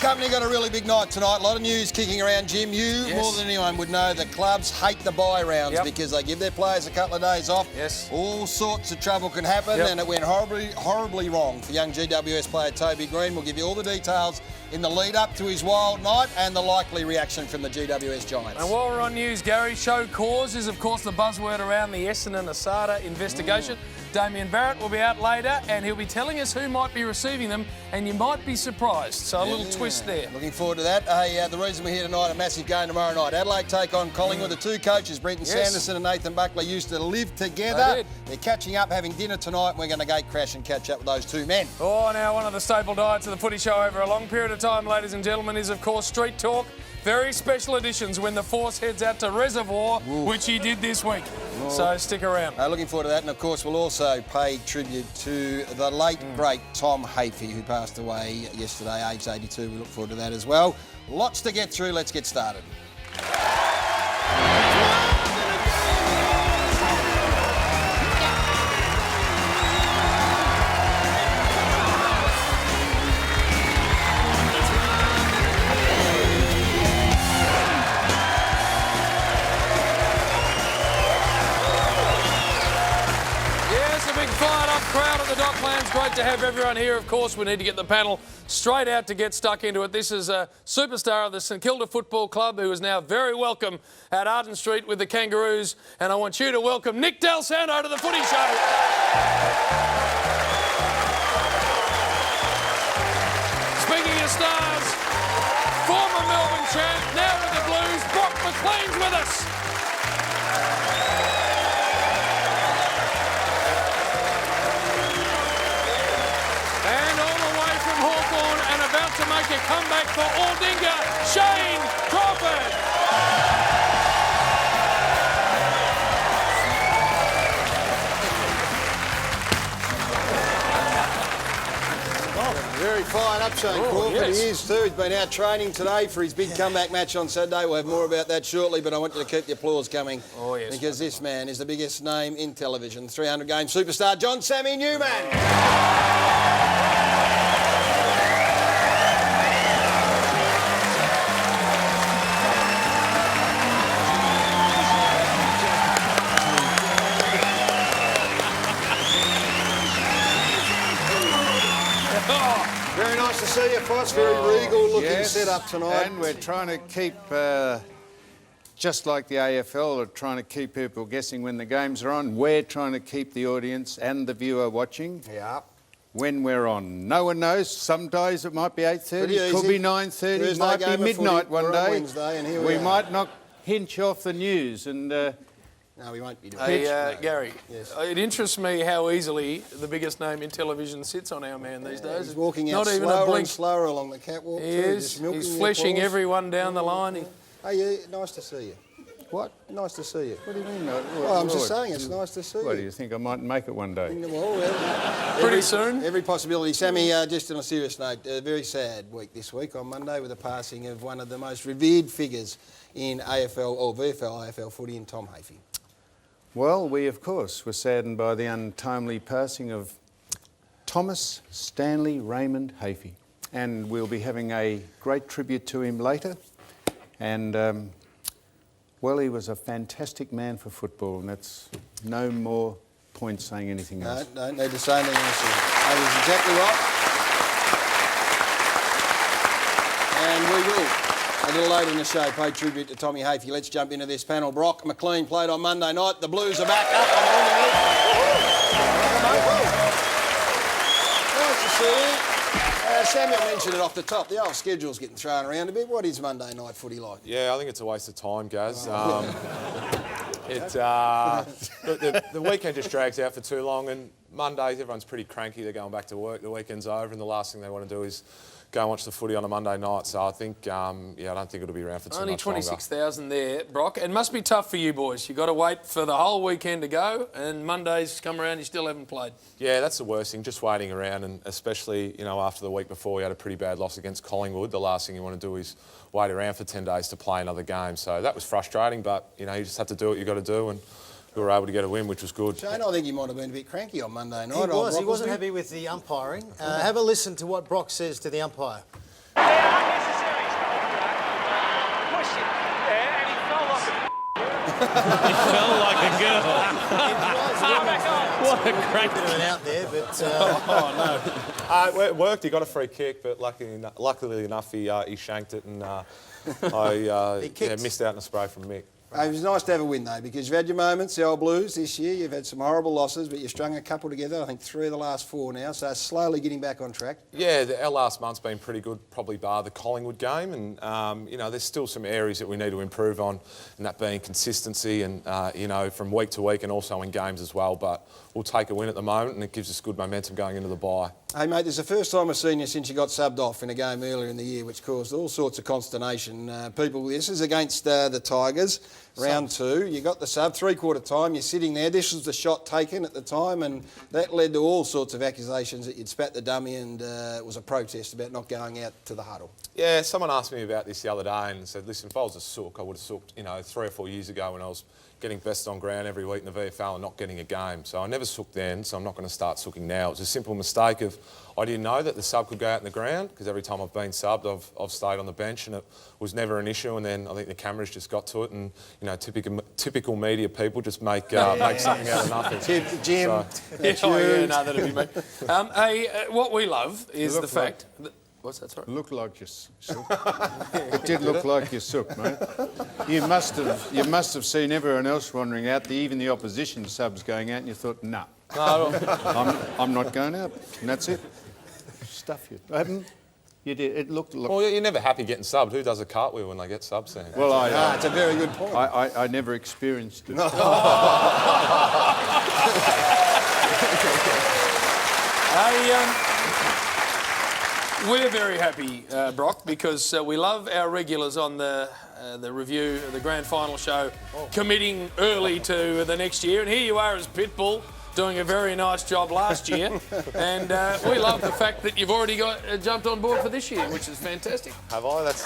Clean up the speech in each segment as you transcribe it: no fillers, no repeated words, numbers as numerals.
company got a really big night tonight. A lot of news kicking around, Jim. You, more than anyone, would know that clubs hate the bye rounds because they give their players a couple of days off. Yes. All sorts of trouble can happen, and it went horribly wrong for young GWS player Toby Green. We'll give you all the details in the lead-up to his wild night and the likely reaction from the GWS Giants. And while we're on news, Gary, show cause is, of course, the buzzword around the Essendon Asada investigation. Damien Barrett will be out later and he'll be telling us who might be receiving them, and you might be surprised. So a little twist there. Looking forward to that. The reason we're here tonight, a massive game tomorrow night. Adelaide take on Collingwood. The two coaches, Brenton Sanderson and Nathan Buckley, used to live together. They're catching up, having dinner tonight, and we're going to gate crash and catch up with those two men. Oh, now one of the staple diets of the Footy Show over a long period of time, ladies and gentlemen, is of course Street Talk. Very special editions when the Force heads out to Reservoir, which he did this week. So stick around. Looking forward to that, and of course we'll also pay tribute to the late, great Tom Hafey, who passed away yesterday, aged 82. We look forward to that as well. Lots to get through. Let's get started. Crowd at the Docklands. Great to have everyone here. Of course, we need to get the panel straight out to get stuck into it. This is a superstar of the St Kilda Football Club who is now very welcome at Arden Street with the Kangaroos. And I want you to welcome Nick Del Santo to the Footy Show. Speaking of stars, former Melbourne champ, now with the Blues, Brock McLean's with us. To make a comeback for Aldinga, Shane Crawford. Very fired up, Shane Crawford. He is too. He's been out training today for his big comeback match on Saturday. We'll have more about that shortly, but I want you to keep the applause coming. Because this man is the biggest name in television. 300-game superstar, John Sammy Newman. Very nice to see you, Foss. Very regal-looking setup tonight. And we're trying to keep, just like the AFL, we're trying to keep people guessing when the games are on. We're trying to keep the audience and the viewer watching when we're on. No one knows. Some days it might be 8:30, could be 9:30, it might be midnight one day. Wednesday, and here we might not hinge off the news and... No, we won't be doing it. Gary, it interests me how easily the biggest name in television sits on our man these days. He's walking out slower and slower along the catwalk. He is. He's fleshing everyone down the line. Hey, nice to see you. What? Nice to see you. What do you mean? Well, I'm just saying it's nice to see you. What, do you think I might make it one day? Well, pretty soon. Every possibility. Sammy, just on a serious note, a very sad week this week on Monday with the passing of one of the most revered figures in AFL or VFL AFL footy, in Tom Hafey. Well, we, of course, were saddened by the untimely passing of Thomas Stanley Raymond Hafey. And we'll be having a great tribute to him later. And, well, he was a fantastic man for football, and that's no more point saying anything else. No, don't need to say anything else. That was exactly right. And we will. A little later in the show, pay tribute to Tommy Hafey. Let's jump into this panel. Brock McLean played on Monday night. The Blues are back up on the Nice to see you. Samuel mentioned it off the top. The old schedule's getting thrown around a bit. What is Monday night footy like? Yeah, I think it's a waste of time, Gaz. The weekend just drags out for too long, and Mondays everyone's pretty cranky. They're going back to work. The weekend's over, and the last thing they want to do is go and watch the footy on a Monday night. So I think, I don't think it'll be around for too Only much longer. 26,000 there, Brock. It must be tough for you boys. You've got to wait for the whole weekend to go, and Mondays come around, you still haven't played. Yeah, that's the worst thing, just waiting around, and especially, after the week before we had a pretty bad loss against Collingwood, the last thing you want to do is wait around for 10 days to play another game. So that was frustrating, but, you just have to do what you've got to do, and we were able to get a win, which was good. Shane, I think he might have been a bit cranky on Monday night. He wasn't happy with the umpiring. Have a listen to what Brock says to the umpire. Yeah, felt like a girl. What a great Bit of an out there, but Oh, no. It worked. He got a free kick, but luckily enough, he shanked it, and I missed out on a spray from Mick. It was nice to have a win, though, because you've had your moments, the old Blues, this year. You've had some horrible losses, but you've strung a couple together. I think 3 of the last 4 now, so slowly getting back on track. Yeah, our last month's been pretty good, probably bar the Collingwood game, and you know, there's still some areas that we need to improve on, and that being consistency and you know, from week to week and also in games as well. But we'll take a win at the moment, and it gives us good momentum going into the bye. Hey, mate, this is the first time I've seen you since you got subbed off in a game earlier in the year, which caused all sorts of consternation. This is against the Tigers, round 2. You got the sub, 3/4 time, you're sitting there. This was the shot taken at the time, and that led to all sorts of accusations that you'd spat the dummy, and it was a protest about not going out to the huddle. Yeah, someone asked me about this the other day and said, listen, if I was a sook, I would have sooked, you know, 3 or 4 years ago when I was getting best on ground every week in the VFL and not getting a game. So I never sooked then, so I'm not going to start sooking now. It was a simple mistake of I didn't know that the sub could go out in the ground, because every time I've been subbed, I've stayed on the bench, and it was never an issue. And then I think the cameras just got to it, and you know, typical media people just make something out of nothing. Jim, that'd be me. What we love is the fact that... What's that, sorry? Looked like you sook. It did look like you sook, mate. You must have seen everyone else wandering out, even the opposition subs going out, and you thought, nah, I'm not going out, and that's it. Stuff you. You did. It looked. Well, you're never happy getting subbed. Who does a cartwheel when they get subbed? Sam? Well, it's a very good point. I never experienced it. We're very happy, Brock, because we love our regulars on the review of the grand final show committing early to the next year. And here you are as Pitbull, doing a very nice job last year. And we love the fact that you've already got jumped on board for this year, which is fantastic. Have I? That's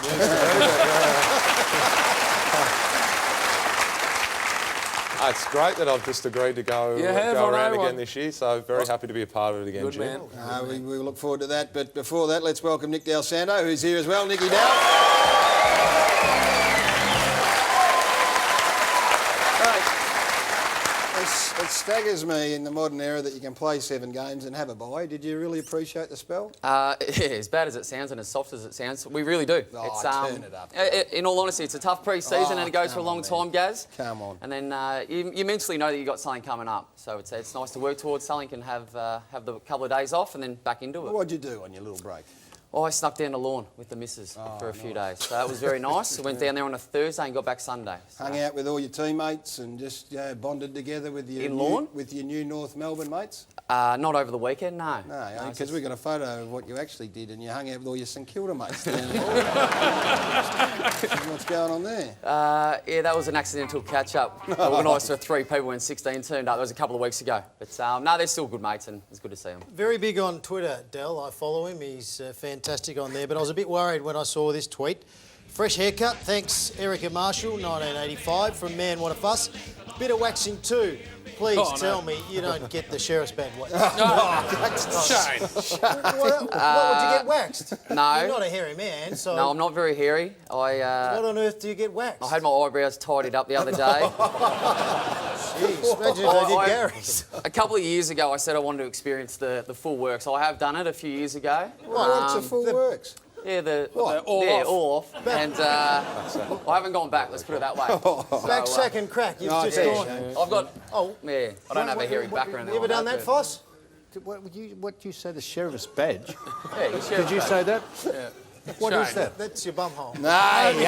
It's great that I've just agreed to go around again this year, so very happy to be a part of it again, Good Jim. man. We look forward to that, but before that, let's welcome Nick Del Santo, who's here as well. Nicky Del. It staggers me in the modern era that you can play 7 games and have a bye. Did you really appreciate the spell? Yeah, as bad as it sounds and as soft as it sounds, we really do. Turn it up. In all honesty, it's a tough pre-season and it goes for a long time, Gaz. Come on. And then you mentally know that you've got something coming up. So it's nice to work towards something and have the couple of days off and then back into it. What'd you do on your little break? Oh, I snuck down the lawn with the missus for a few days. So that was very nice. I went down there on a Thursday and got back Sunday. So. Hung out with all your teammates and just bonded together with your new North Melbourne mates? Not over the weekend, no. No, because we got a photo of what you actually did, and you hung out with all your St Kilda mates. What's going on there? Yeah, that was an accidental catch-up. Organised for 3 people when 16 turned up. That was a couple of weeks ago. But no, they're still good mates, and it's good to see them. very big on Twitter, Del. I follow him. He's fantastic on there. But I was a bit worried when I saw this tweet. Fresh haircut, thanks Erica Marshall, 1985, from Man What a Fuss. Bit of waxing too. Please tell me you don't get the sheriff's badge waxed. Shane. What would you get waxed? No. You're not a hairy man, so... No, I'm not very hairy. What on earth do you get waxed? I had my eyebrows tidied up the other day. Jeez, imagine if I did Gary's. A couple of years ago, I said I wanted to experience the full works. I have done it a few years ago. What's the full works? Yeah, all off. And I haven't gone back, let's put it that way. Back, sack and crack. You've just gone... I've got... I don't have a hairy background. You ever done that, Foss? What did you say, the sheriff's badge? Yeah, Did you say that? Yeah. What is that? That's your bumhole. Hey. Maybe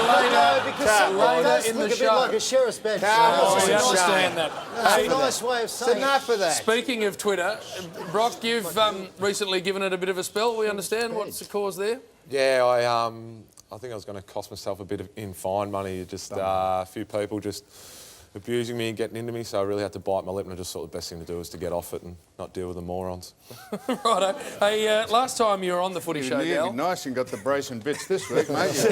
later. Because some does in look the a bit show. like a sheriff's badge. We understand that. That's a nice way of saying it. Enough of that. Speaking of Twitter, Brock, you've recently given it a bit of a spell. We understand what's the cause there? Yeah, I think I was going to cost myself a bit in fine money. Just a few people just abusing me and getting into me, so I really had to bite my lip, and I just thought the best thing to do was to get off it and not deal with the morons. Righto. Hey, last time you were on the Footy Show, Del. Nice and got the brace and bits this week, mate.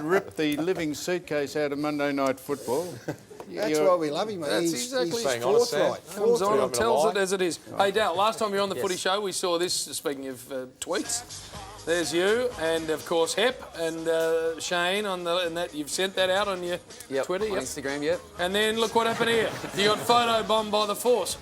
ripped the living suitcase out of Monday Night Football. That's why we love him, mate. That's He's exactly forthright. Comes on and tells lie. it as it is. Hey, Dal, last time you were on the Footy Show, we saw this, speaking of tweets. There's you, and of course Hep and Shane on and that you've sent that out on your Twitter, on Instagram, yep. And then look what happened here. You got photo bombed by the Force.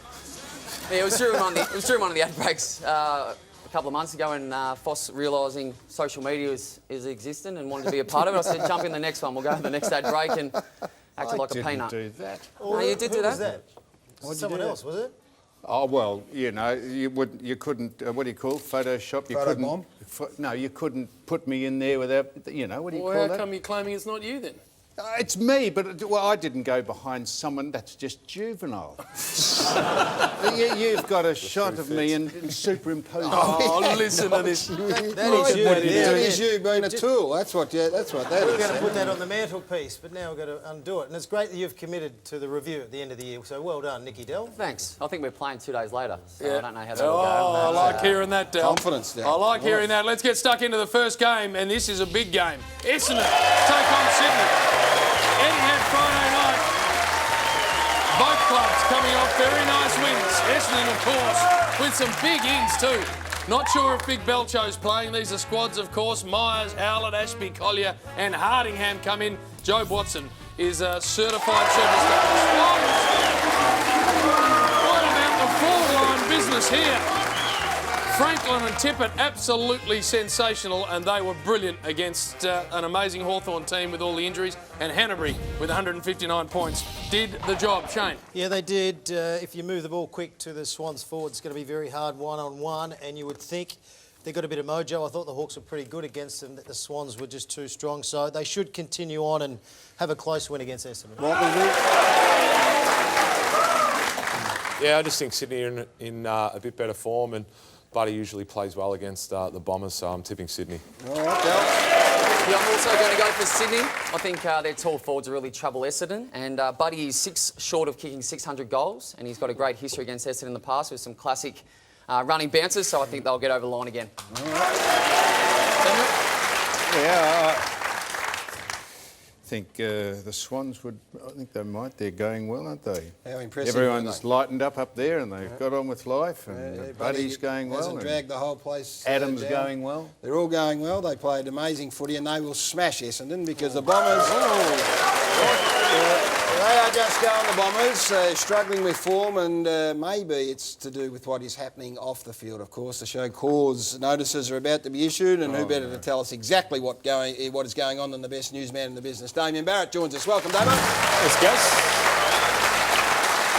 Yeah, it was during one of the ad breaks a couple of months ago, and Foss realising social media is existent and wanted to be a part of it. I said, jump in the next one. We'll go to the next ad break and act like a peanut. I didn't do that. No, you did do Was that. Someone else, was it? Oh well, you know, you couldn't. What do you call it? Photoshop? You couldn't. Photobomb? No, you couldn't put me in there without. You know, what do you Well, call how that? come you're claiming it's not you then? It's me, but I didn't go behind someone. That's just juvenile. You've got a shot of me and superimposed. Oh, listen to this. That is you. That is you being a tool. That's what that We're is. going to put that on the mantelpiece, but now we've got to undo it. And it's great that you've committed to the review at the end of the year. So well done, Nicky Dell. Thanks. I think we're playing 2 days later, so I don't know how that Oh, will I go. like hearing that, Del. Confidence, Del. I like hearing that. Let's get stuck into the first game, and this is a big game. Essendon take on Sydney. Etihad Friday night. Both clubs coming off very nice wins. Essendon, of course, with some big ins too. Not sure if Big Belcho's playing. These are squads, of course. Myers, Howlett, Ashby, Collier and Hardingham come in. Jobe Watson is a certified superstar. What about the forward line business here? Franklin and Tippett absolutely sensational, and they were brilliant against an amazing Hawthorn team with all the injuries, and Hanbury with 159 points did the job. Shane? Yeah, they did. If you move the ball quick to the Swans forward, it's going to be very hard one-on-one, and you would think they've got a bit of mojo. I thought the Hawks were pretty good against them, that the Swans were just too strong, so they should continue on and have a close win against Essendon. Yeah, I just think Sydney are in a bit better form, and Buddy usually plays well against the Bombers, so I'm tipping Sydney. All right, Del. Yeah, I'm also going to go for Sydney. I think their tall forwards really trouble Essendon, and Buddy is 6 short of kicking 600 goals, and he's got a great history against Essendon in the past with some classic running bounces, so I think they'll get over the line again. Yeah, I think the Swans would. I think they might. They're going well, aren't they? How impressive. Everyone's lightened up there, and they've got on with life. And Buddy's going well. Hasn't and dragged the whole place. Adam's down. going well. They're all going well. They played amazing footy, and they will smash Essendon because the Bombers. They are just going, the Bombers, struggling with form, and maybe it's to do with what is happening off the field, of course. The show cause notices are about to be issued, and who better to tell us exactly what is going on than the best newsman in the business. Damien Barrett joins us. Welcome, Damien. Yes,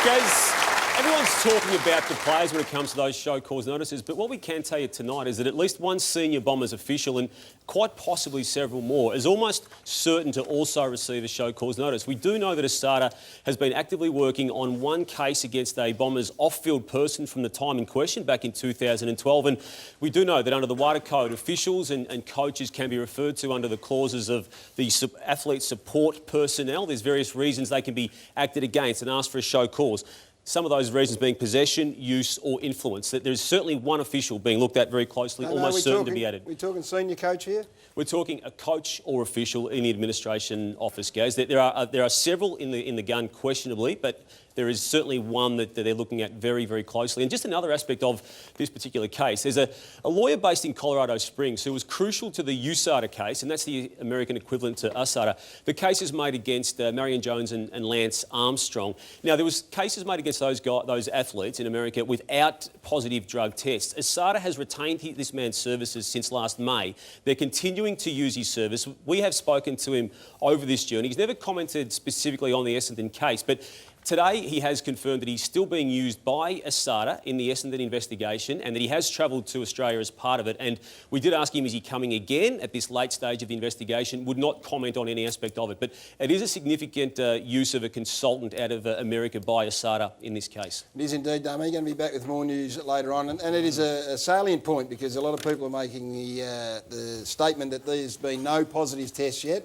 Gaz, everyone's talking about the players when it comes to those show cause notices, but what we can tell you tonight is that at least one senior Bombers official, and quite possibly several more, is almost certain to also receive a show cause notice. We do know that Asada has been actively working on one case against a Bombers off-field person from the time in question back in 2012, and we do know that under the wider code, officials and coaches can be referred to under the clauses of the athlete support personnel. There's various reasons they can be acted against and asked for a show cause. Some of those reasons being possession, use or influence. That there's certainly one official being looked at very closely, almost certain to be added. We're talking senior coach here? We're talking a coach or official in the administration office, Gaz. There are several in the gun questionably, but there is certainly one that they're looking at very, very closely. And just another aspect of this particular case, there's a lawyer based in Colorado Springs who was crucial to the USADA case, and that's the American equivalent to USADA. The case is made against Marion Jones and Lance Armstrong. Now, there was cases made against those athletes in America without positive drug tests. USADA has retained this man's services since last May. They're continuing to use his service. We have spoken to him over this journey. He's never commented specifically on the Essendon case, but today, he has confirmed that he's still being used by ASADA in the Essendon investigation and that he has travelled to Australia as part of it. And we did ask him, is he coming again at this late stage of the investigation? Would not comment on any aspect of it. But it is a significant use of a consultant out of America by ASADA in this case. It is indeed, Damo. You're going to be back with more news later on. And it is a salient point because a lot of people are making the statement that there's been no positive tests yet.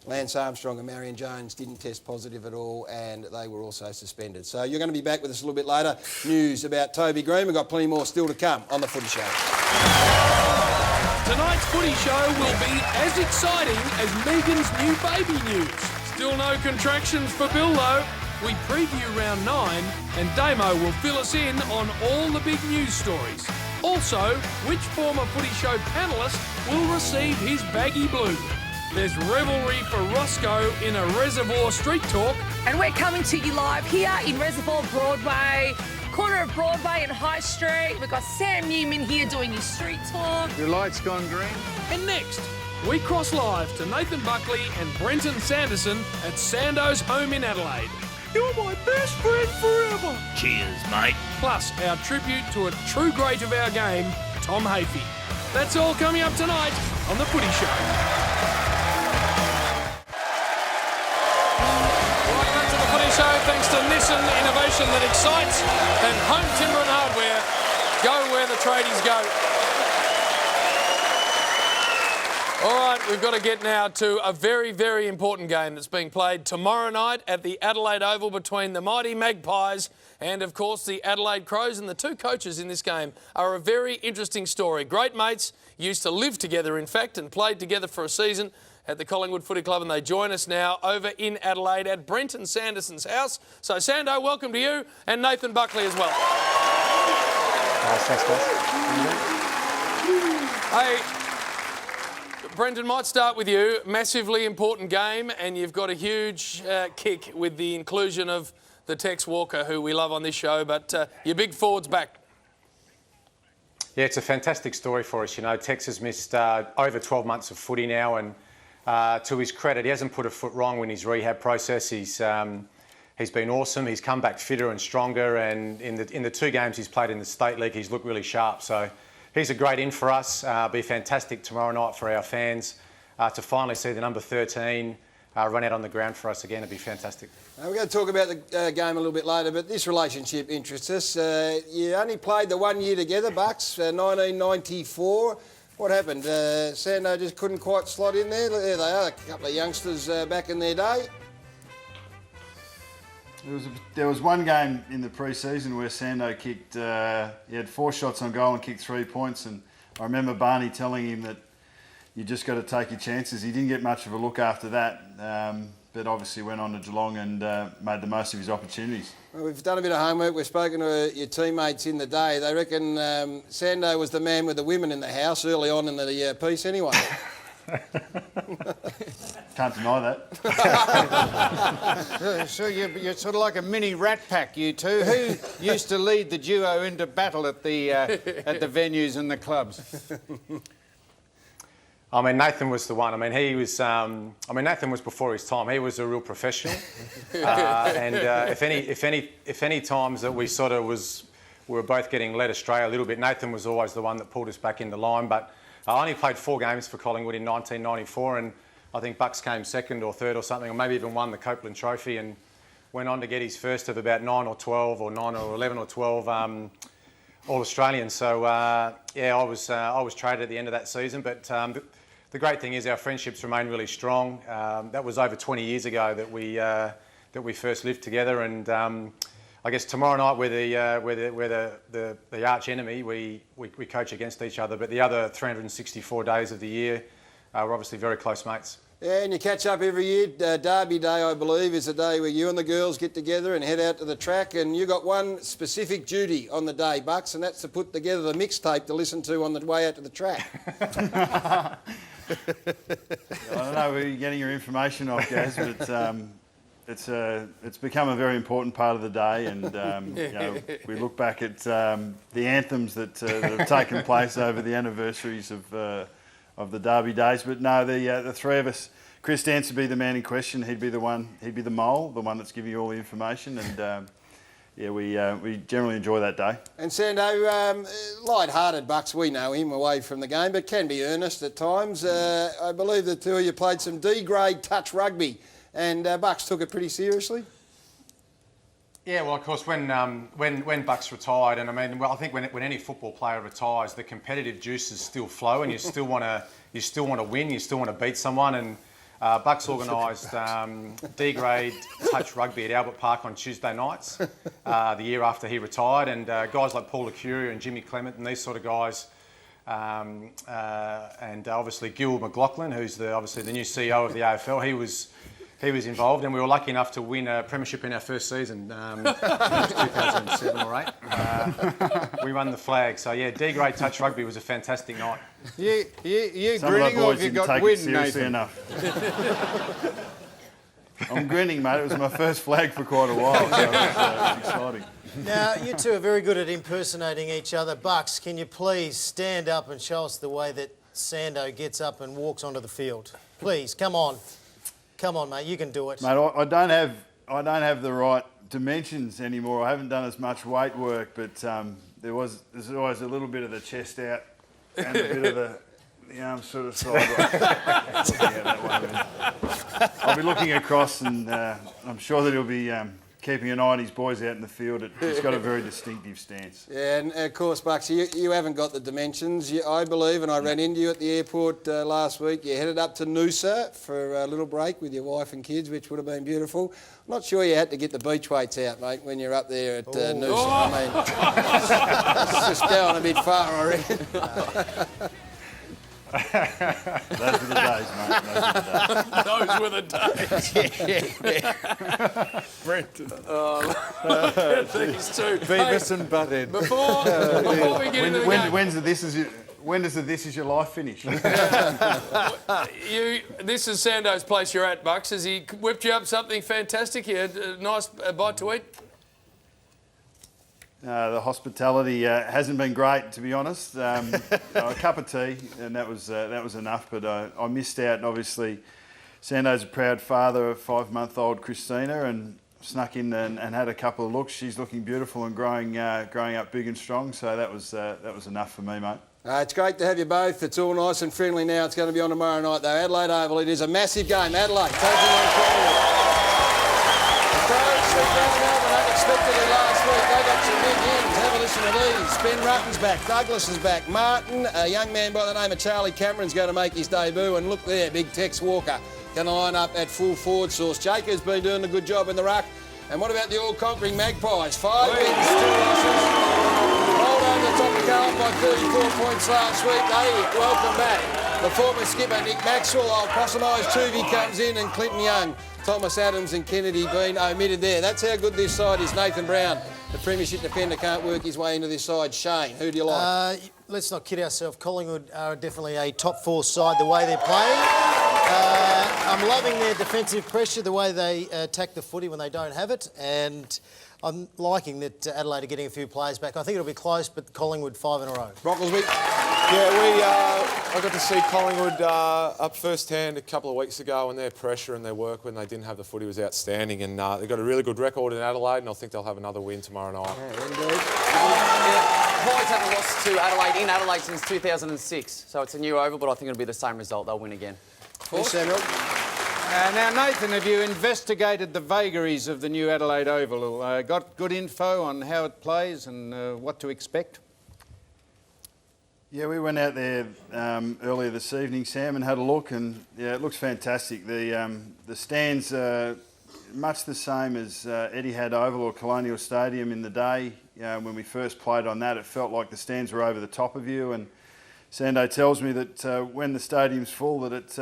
Lance Armstrong and Marion Jones didn't test positive at all, and they were also suspended. So you're going to be back with us a little bit later. News about Toby Green. We've got plenty more still to come on the Footy Show. Tonight's Footy Show will be as exciting as Megan's new baby news. Still no contractions for Bill though. We preview round 9 and Damo will fill us in on all the big news stories. Also, which former Footy Show panellist will receive his baggy blue? There's revelry for Roscoe in a Reservoir Street Talk. And we're coming to you live here in Reservoir Broadway, corner of Broadway and High Street. We've got Sam Newman here doing his street talk. Your light's gone green. And next, we cross live to Nathan Buckley and Brenton Sanderson at Sando's home in Adelaide. You're my best friend forever. Cheers, mate. Plus, our tribute to a true great of our game, Tom Hafey. That's all coming up tonight on The Footy Show. Welcome back to The Footy Show, thanks to Nissan, innovation that excites, and Home Timber and Hardware. Go where the tradies go. All right, we've got to get now to a very, very important game that's being played tomorrow night at the Adelaide Oval between the mighty Magpies and, of course, the Adelaide Crows. And the two coaches in this game are a very interesting story. Great mates, used to live together, in fact, and played together for a season at the Collingwood Footy Club, and they join us now over in Adelaide at Brenton Sanderson's house. So, Sando, welcome to you, and Nathan Buckley as well. Thanks, guys. Hey, Brenton, might start with you. Massively important game, and you've got a huge kick with the inclusion of the Tex Walker, who we love on this show, but your big forward's back. Yeah, it's a fantastic story for us. You know, Tex has missed over 12 months of footy now, and to his credit, he hasn't put a foot wrong in his rehab process. He's been awesome. He's come back fitter and stronger, and in the 2 games he's played in the State League, he's looked really sharp. So he's a great in for us. Be fantastic tomorrow night for our fans to finally see the number 13 run out on the ground for us again. It'd be fantastic. We're going to talk about the game a little bit later, but this relationship interests us. You only played the 1 year together, Bucks, 1994. What happened? Sando just couldn't quite slot in there. There they are, a couple of youngsters back in their day. There was one game in the pre-season where Sando kicked, he had 4 shots on goal and kicked 3 points, and I remember Barney telling him that you just got to take your chances. He didn't get much of a look after that, but obviously went on to Geelong and made the most of his opportunities. Well, we've done a bit of homework. We've spoken to your teammates in the day. They reckon Sando was the man with the women in the house early on in the piece anyway. Can't deny that. So you're sort of like a mini Rat Pack, you two. Who used to lead the duo into battle at the venues and the clubs? I mean, Nathan was the one. I mean, he was. Nathan was before his time. He was a real professional. If any times that we were both getting led astray a little bit, Nathan was always the one that pulled us back into line. But I only played 4 games for Collingwood in 1994, and I think Bucks came 2nd or 3rd or something, or maybe even won the Copeland Trophy, and went on to get his first of about 9 or 12 or 9 or 11 or 12 All-Australians. So I was traded at the end of that season, but. The great thing is our friendships remain really strong. That was over 20 years ago that we first lived together, and I guess tomorrow night we're the arch enemy. We coach against each other, but the other 364 days of the year we're obviously very close mates. Yeah, and you catch up every year. Derby Day, I believe, is the day where you and the girls get together and head out to the track, and you got one specific duty on the day, Bucks, and that's to put together the mixtape to listen to on the way out to the track. I don't know where you're getting your information off, Gaz, but it's become a very important part of the day, and we look back at the anthems that have taken place over the anniversaries of the Derby days. But no, the 3 of us, Chris Dance would be the man in question. He'd be the mole, the one that's giving you all the information, and we generally enjoy that day. And Sando, light-hearted Bucks, we know him away from the game, but can be earnest at times. I believe the 2 of you played some D-grade touch rugby, and Bucks took it pretty seriously. Yeah, well, of course, when Bucks retired, and I think when any football player retires, the competitive juices still flow, and you still want to win, you still want to beat someone, and Bucks organised D-grade touch rugby at Albert Park on Tuesday nights the year after he retired, and guys like Paul Lecuria and Jimmy Clement and these sort of guys, and obviously Gil McLaughlin, who's obviously the new CEO of the AFL, he was he was involved, and we were lucky enough to win a premiership in our first season, it was 2007 or 8. We won the flag. So yeah, D-grade touch rugby was a fantastic night. You Some grinning, of or the boys have you didn't got take it wind, seriously Nathan? enough. I'm grinning, mate. It was my first flag for quite a while, so it was exciting. Now, you two are very good at impersonating each other. Bucks, can you please stand up and show us the way that Sando gets up and walks onto the field? Please, come on. Come on, mate, you can do it. Mate, I don't have the right dimensions anymore. I haven't done as much weight work, but there's always a little bit of the chest out and a bit of the arms sort of sideways. Yeah, that one. I'll be looking across, and I'm sure that he'll be keeping an eye on his boys out in the field. He's got a very distinctive stance. Yeah, and of course, Bucks, you haven't got the dimensions. I believe, and I ran into you at the airport last week. You headed up to Noosa for a little break with your wife and kids, which would have been beautiful. I'm not sure you had to get the beach weights out, mate, when you're up there at Noosa. I mean, it's just going a bit far, I reckon. Those were the days, mate. Those were the days. Brenton. These two. Beavis and Butthead. Before we get into the game, When does the This Is Your Life finish? this is Sando's place you're at, Bucks. Has he whipped you up something fantastic? You had a nice bite to eat? The hospitality hasn't been great, to be honest. A cup of tea, and that was enough. But I missed out, and obviously, Sando's a proud father of 5-month-old Christina, and snuck in and had a couple of looks. She's looking beautiful and growing up big and strong. So that was enough for me, mate. It's great to have you both. It's all nice and friendly now. It's going to be on tomorrow night, though. Adelaide Oval. It is a massive game. Adelaide taking on Collingwood. The Crows went down Melbourne unexpectedly last week. They got some big ins. Have a listen to these. Ben Rutten's back. Douglas is back. Martin, a young man by the name of Charlie Cameron's going to make his debut. And look there, big Tex Walker going to line up at full forward source. Jacob's been doing a good job in the ruck. And what about the all-conquering Magpies? 5 wins, 2 losses. Rolled over the top of Carlton by 34 points last week. They welcome back the former skipper Nick Maxwell. Old Possum Eyes Tuvey comes in, and Clinton Young, Thomas Adams and Kennedy Bean omitted there. That's how good this side is. Nathan Brown, the premiership defender, can't work his way into this side. Shane, who do you like? Let's not kid ourselves. Collingwood are definitely a top 4 side the way they're playing. I'm loving their defensive pressure, the way they attack the footy when they don't have it, and I'm liking that Adelaide are getting a few players back. I think it'll be close, but Collingwood 5 in a row. Brocklesby? Yeah, I got to see Collingwood up first hand a couple of weeks ago, and their pressure and their work when they didn't have the footy was outstanding, and they've got a really good record in Adelaide, and I think they'll have another win tomorrow night. Yeah, indeed. Pies haven't lost to Adelaide in Adelaide since 2006, so it's a new oval, but I think it'll be the same result. They'll win again. Yes, Samuel. Now, Nathan, have you investigated the vagaries of the new Adelaide Oval? Got good info on how it plays and what to expect? Yeah, we went out there earlier this evening, Sam, and had a look, and yeah, it looks fantastic. The stands are much the same as Etihad Oval or Colonial Stadium in the day. When we first played on that, it felt like the stands were over the top of you, and Sando tells me that when the stadium's full, that it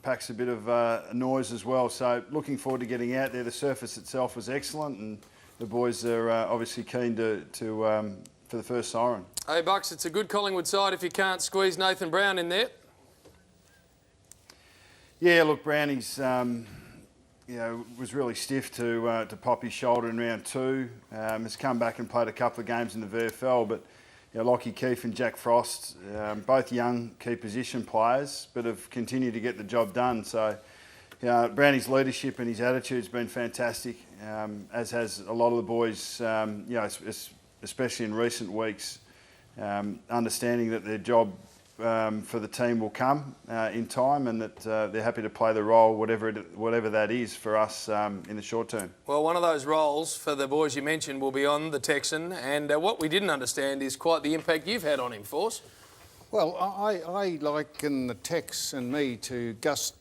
packs a bit of noise as well. So looking forward to getting out there. The surface itself was excellent, and the boys are obviously keen for the first siren. Hey, Bucks, it's a good Collingwood side if you can't squeeze Nathan Brown in there. Yeah, look, Brownie's was really stiff to pop his shoulder in round 2. Has come back and played a couple of games in the VFL, but Lockie Keefe and Jack Frost, both young key position players, but have continued to get the job done. So, Brownie's leadership and his attitude's been fantastic, as has a lot of the boys, especially in recent weeks, understanding that their job for the team will come in time, and that they're happy to play the role, whatever that is for us in the short term. Well, one of those roles for the boys you mentioned will be on the Texan, and what we didn't understand is quite the impact you've had on him, Force. Well, I liken the Tex and me to Gus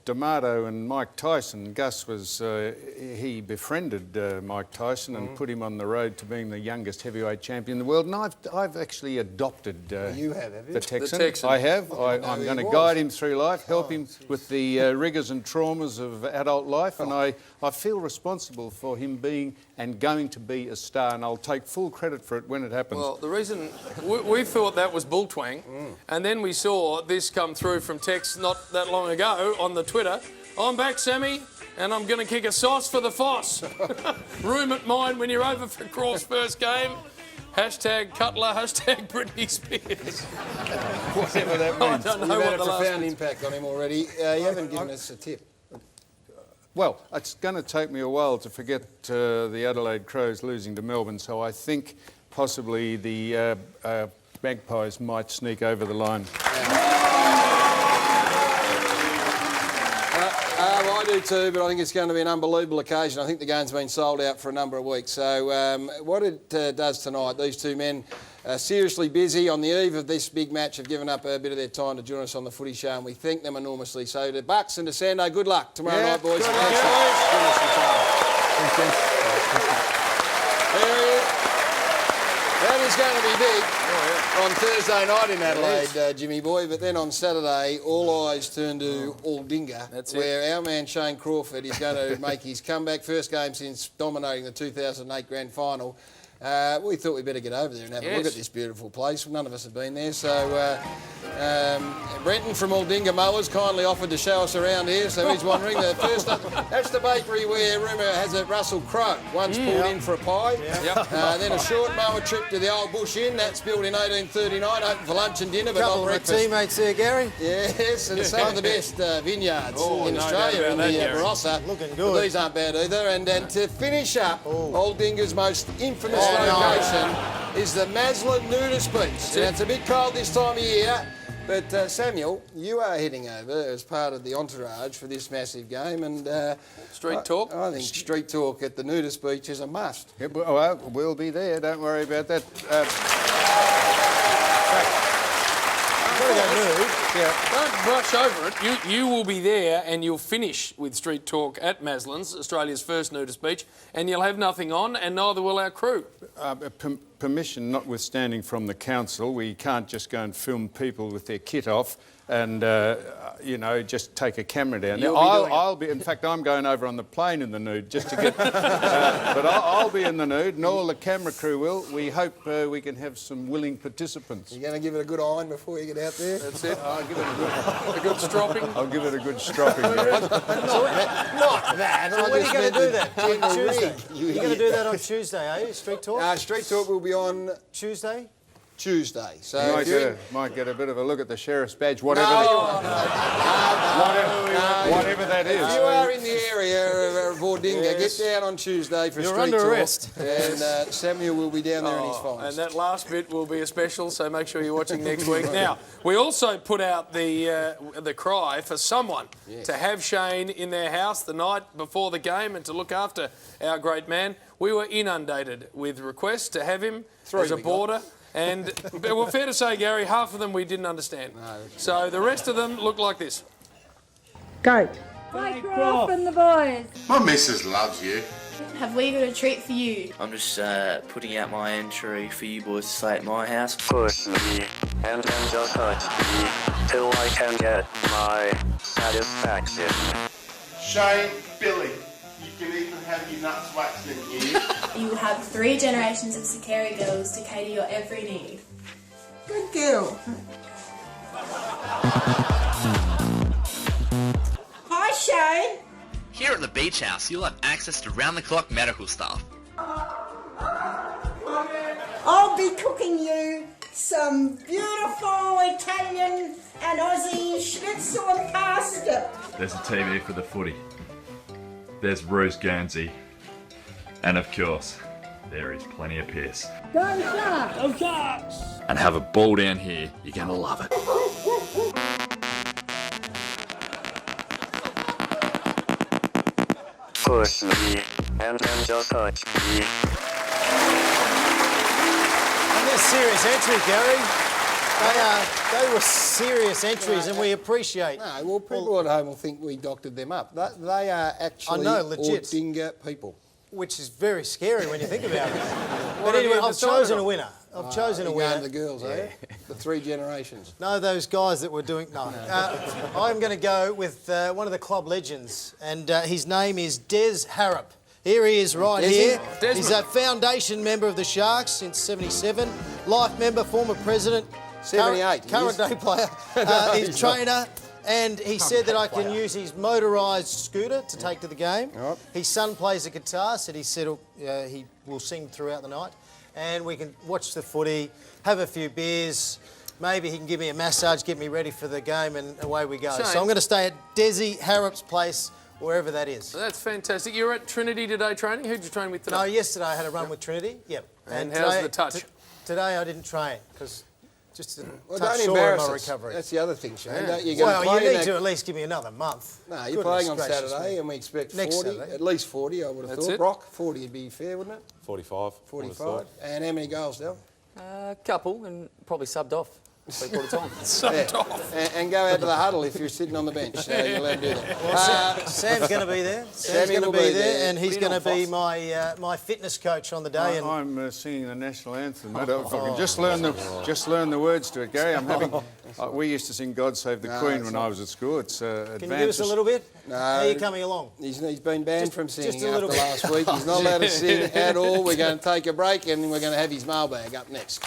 D'Amato and Mike Tyson. Gus was, he befriended Mike Tyson and put him on the road to being the youngest heavyweight champion in the world. And I've actually adopted you have you? the Texan. The Texan. I have. I'm going to guide him through life, help him with the rigours and traumas of adult life, and I feel responsible for him being and going to be a star, and I'll take full credit for it when it happens. Well, the reason we thought that was bull twang, and then we saw this come through from Tex not that long ago on the Twitter. I'm back, Sammy, and I'm going to kick a sauce for the Foss. Room at mine when you're over for Crawf's first game. Hashtag Cutler, hashtag Britney Spears. Whatever that means. I don't know You've had what a the last profound bit's- impact on him already. You haven't given us a tip. Well, it's going to take me a while to forget the Adelaide Crows losing to Melbourne, so I think possibly the Magpies might sneak over the line. I do too, but I think it's going to be an unbelievable occasion. I think the game's been sold out for a number of weeks. So what it does tonight, these two men are seriously busy on the eve of this big match, have given up a bit of their time to join us on the Footy Show, and we thank them enormously. So to Bucks and to Sando, good luck tomorrow night, boys. That is going to be big on Thursday night in Adelaide, Jimmy boy. But then on Saturday, all eyes turn to Aldinga, where our man Shane Crawford is going to make his comeback. First game since dominating the 2008 Grand Final. We thought we'd better get over there and have a look at this beautiful place. None of us have been there, so Brenton from Aldinga Mowers kindly offered to show us around here, so he's wondering. That's the bakery where rumour has it Russell Crowe once pulled in for a pie. Then a short mower trip to the old Bush Inn, that's built in 1839, open for lunch and dinner, but Couple not of my breakfast. teammates there, Gary. Yes, and some of the best vineyards in no Australia doubt in about the that, Barossa. Looking But good. these aren't bad either. And to finish up, Aldinga's most infamous location is the Maslin Nudist Beach. Now, it's a bit cold this time of year, but Samuel, you are heading over as part of the entourage for this massive game, and Street talk? I think street talk at the Nudist Beach is a must. Yeah, well, we'll be there, don't worry about that. Don't brush over it. You will be there and you'll finish with Street Talk at Maslin's, Australia's first nudist beach, and you'll have nothing on, and neither will our crew. Permission notwithstanding from the council, we can't just go and film people with their kit off and, you know, just take a camera down there. I'll be, in fact, I'm going over on the plane in the nude just to get... but I'll be in the nude, and all the camera crew will. We hope we can have some willing participants. You're going to give it a good iron before you get out there? That's it. I'll give it a good stropping. I'll give it a good stropping. Not that. So when are you going to do that? On Tuesday. You You're going to do that on Tuesday, are you? Street Talk? Street Talk will be on Tuesday? Tuesday. So Might get a bit of a look at the sheriff's badge, whatever that is. If you are in the area of Aldinga, get down on Tuesday for You're Street under Talk. arrest. And Samuel will be down there in his finest. And that last bit will be a special, so make sure you're watching next week. Now, we also put out the cry for someone to have Shane in their house the night before the game and to look after our great man. We were inundated with requests to have him as a boarder. And, well, fair to say, Gary, half of them we didn't understand. So the rest of them look like this. Go. Hi, Croft and the boys. My missus loves you. Have we got a treat for you? I'm just putting out my entry for you boys to stay at my house. Push me and then just touch me till I can get my satisfaction. Shane, Billy, you can even have your nuts waxed in here. You will have 3 generations of Sakari girls to cater your every need. Good girl. Hi, Shane. Here at the beach house, you'll have access to round-the-clock medical staff. I'll be cooking you some beautiful Italian and Aussie schnitzel and pasta. There's a TV for the footy. There's Rose Guernsey. And of course, there is plenty of piss. Go Sharks! Go Sharks! And have a ball down here, you're gonna love it. Push me and then just touch me. And this serious entry, Gary. They were serious entries, and we appreciate. No, well, people at home will think we doctored them up. They are actually legit. Ordinga people. Which is very scary when you think about it. But anyway, I've chosen a winner. I've chosen a winner. The girls, eh? The 3 generations. No, those guys that were doing... No. I'm going to go with one of the club legends, and his name is Des Harrop. Here he is right here. He's a foundation member of the Sharks since '77, life member, former president, 78. current day player, his trainer, and he said that I can use his motorised scooter to take to the game. Right. His son plays the guitar, said he said he will sing throughout the night, and we can watch the footy, have a few beers. Maybe he can give me a massage, get me ready for the game, and away we go. Shane. So I'm going to stay at Desi Harrop's place, wherever that is. That's fantastic. You were at Trinity today training? Who'd you train with today? No, yesterday I had a run with Trinity. Yep. And how's today, the touch? Today I didn't train because just a Well, touch don't short embarrass of my us. recovery. That's the other thing, Shane. Yeah. Don't you go Well, play you in need that- to at least give me another month. No, you're Goodness playing on gracious Saturday, me. and we expect Next 40, Saturday. at least 40, I would have That's thought. it. Brock, 40 would be fair, wouldn't it? 45. 45. And how many goals, Del? A couple, and probably subbed off. 3/4 time. Subbed off. And go out to the huddle if you're sitting on the bench. You're allowed to do that. Sam's going to be there. Sam's Sammy going to will be be there, there. and he's Put it going to on be Fox. my fitness coach on the day. And I'm singing the national anthem. If I can just learn the words to it, Gary. I'm having. We used to sing "God Save the Queen" when I was at school. It's can you give us a little bit? No. How are you coming along? He's been banned from singing just a after little bit. last week. He's not allowed to sing at all. We're going to take a break, and we're going to have his mailbag up next.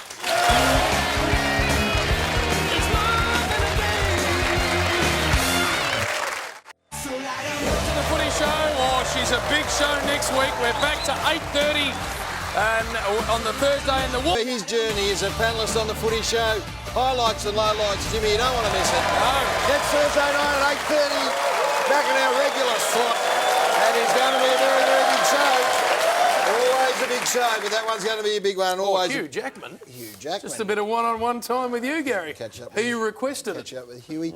The Footy Show, she's a big show next week. We're back to 8:30 and on the Thursday in the His journey as a panellist on the Footy Show. Highlights and lowlights, Jimmy. You don't want to miss it. No. Next Thursday night at 8:30, back in our regular slot. And it's going to be a very, very big show. Always a big show, but that one's going to be a big one. Always. Hugh Jackman. Hugh Jackman. Just a bit of one-on-one time with you, Gary. Catch up. He requested it. Catch up with Huey.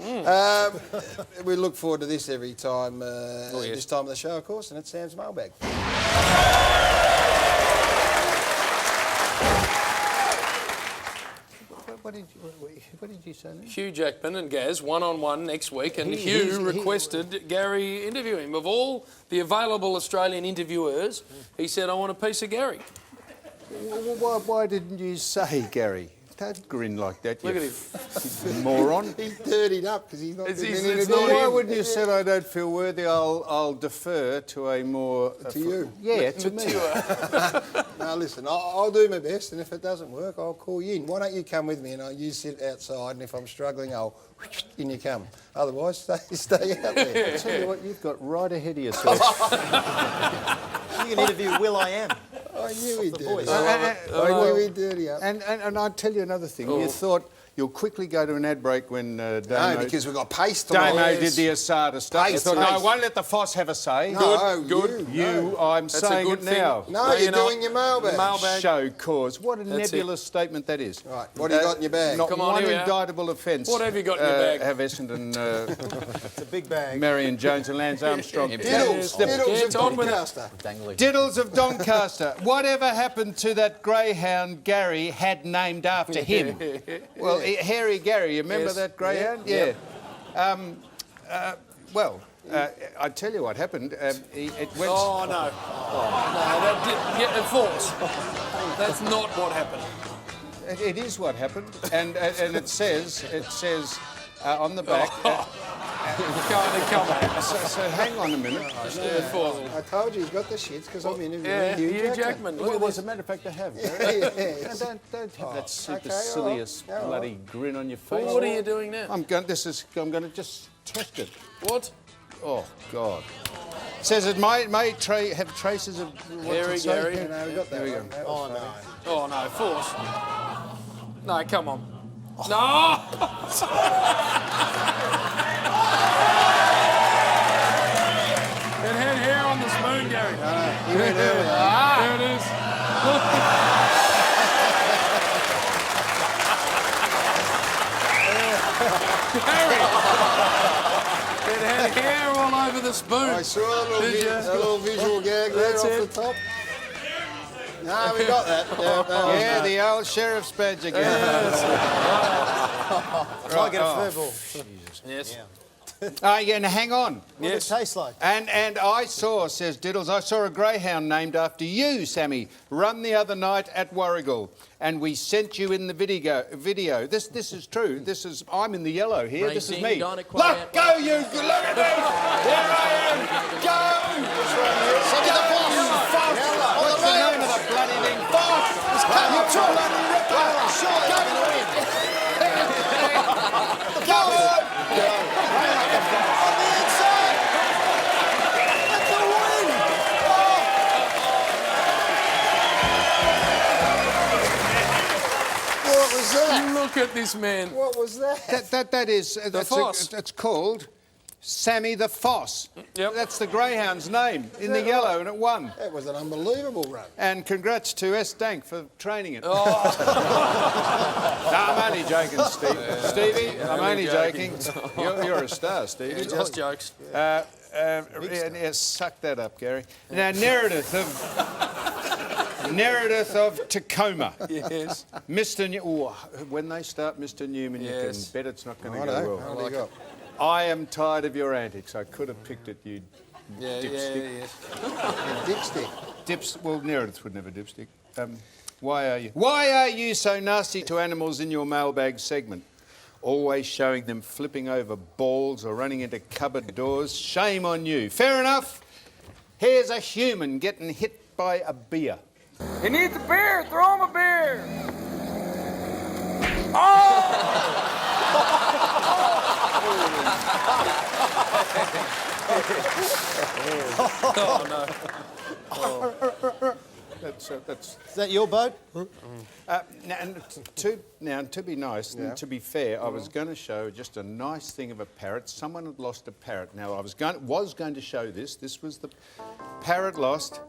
We look forward to this every time, this time of the show, of course, and it's Sam's mailbag. What did you say? Then? Hugh Jackman and Gaz, one-on-one next week, and Hugh requested Gary interview him. Of all the available Australian interviewers, he said, I want a piece of Gary. Why didn't you say, Gary? Don't grin like that, Look you at him. you moron. He's dirtied up because he's not It's been not interviewed. Why him. wouldn't you say I don't feel worthy? I'll defer to a more... To you. Yeah, to me. No, listen, I'll do my best, and if it doesn't work, I'll call you in. Why don't you come with me, and you sit outside, and if I'm struggling, I'll... in you come. Otherwise, stay out there. I tell you what, you've got right ahead of yourself. You can interview Will I Am. I knew he'd do voice. it. I knew he'd dirty up. And I'll tell you another thing. You thought you'll quickly go to an ad break when Damo... No, because we've got pace tomorrow. Damo did the Asada stuff. You thought, no, I won't let the Foss have a say. No, Good. You, I'm That's a saying good it thing. now. No, you're doing your mailbag. Mailbag. Show cause. What a That's nebulous statement that is. Right, what do you got in your bag? Not Come on, one here we are. indictable offence. What have you got in your bag? Have Essendon, It's a big bag. Marion Jones and Lance Armstrong. Diddles Get of on with it. Doncaster. Diddles of Doncaster. Whatever happened to that greyhound Gary had named after him? Well, Hairy Gary, you remember Yes. that greyhound? Yeah. I tell you what happened. It went... Oh, no. No, that did... Yeah, Force. That's not what happened. It is what happened, and it says on the back. Come on. So hang on a minute. I told you he's got the shits because I'm interviewing Hugh Jackman. Look at Well, as this. a matter of fact, I have. Yeah. Don't have that okay, supercilious all right. bloody grin on your face. What are you doing now? I'm going to just test it. What? Oh God. Says it may have traces of what's Hairy it say? Gary. No, we got that. There we go. one. That Oh, was no. funny. Oh, no, Force. No, come on. No! It had hair on the spoon, Gary. You went earlier. There it is. Gary! It had hair all over the spoon. I saw a Did you? little visual gag there That's off it. the top. No, we got that. Yeah, the old sheriff's badge again. Can I get a fur ball? Yes. And hang on. What does it taste like? And I saw, says Diddles, I saw a greyhound named after you, Sammy, run the other night at Warragul. And we sent you in the video. This is true. I'm in the yellow here. This is me. Look, go, you! Look at me! There I am! Go! Sammy the Foss! What's the name of the bloody thing? Foss! It's coming to bloody ripper! Go on! On the inside! That's a win! What was that? Look at this man. What was that? That is... Foss. It's called Sammy the Foss. Yep. That's the greyhound's name in the yellow, and it won. That was an unbelievable run. And congrats to S. Dank for training it. Oh. No, I'm only joking, Steve. Stevie, I'm only joking. You're a star, Stevie. Just jokes. Suck that up, Gary. Now, Meredith of Tacoma. Yes. When they start Mr. Newman, you can bet it's not going to go well. What do you got? I am tired of your antics. I could have picked it, you dipstick. Dipstick. Well, Meredith would never dipstick. Why are you so nasty to animals in your mailbag segment? Always showing them flipping over balls or running into cupboard doors. Shame on you. Fair enough. Here's a human getting hit by a beer. He needs a beer. Throw him a beer. Oh! Oh, no. That's Is that your boat? Now, to be nice and to be fair, I was going to show just a nice thing of a parrot. Someone had lost a parrot. Now, I was going to show this. This was the parrot lost,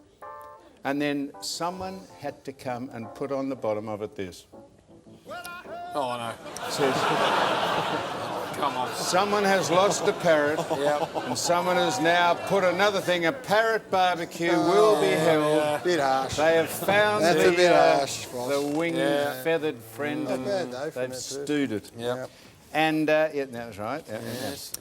and then someone had to come and put on the bottom of it this. Oh, no. It says, come on. Someone has lost a parrot, and someone has now put another thing. A parrot barbecue will be held. Bit harsh. They have found That's a bit harsh, the winged, feathered friend, Not bad, though, and from they've that too. stewed it. Yep. And that was right. Yes.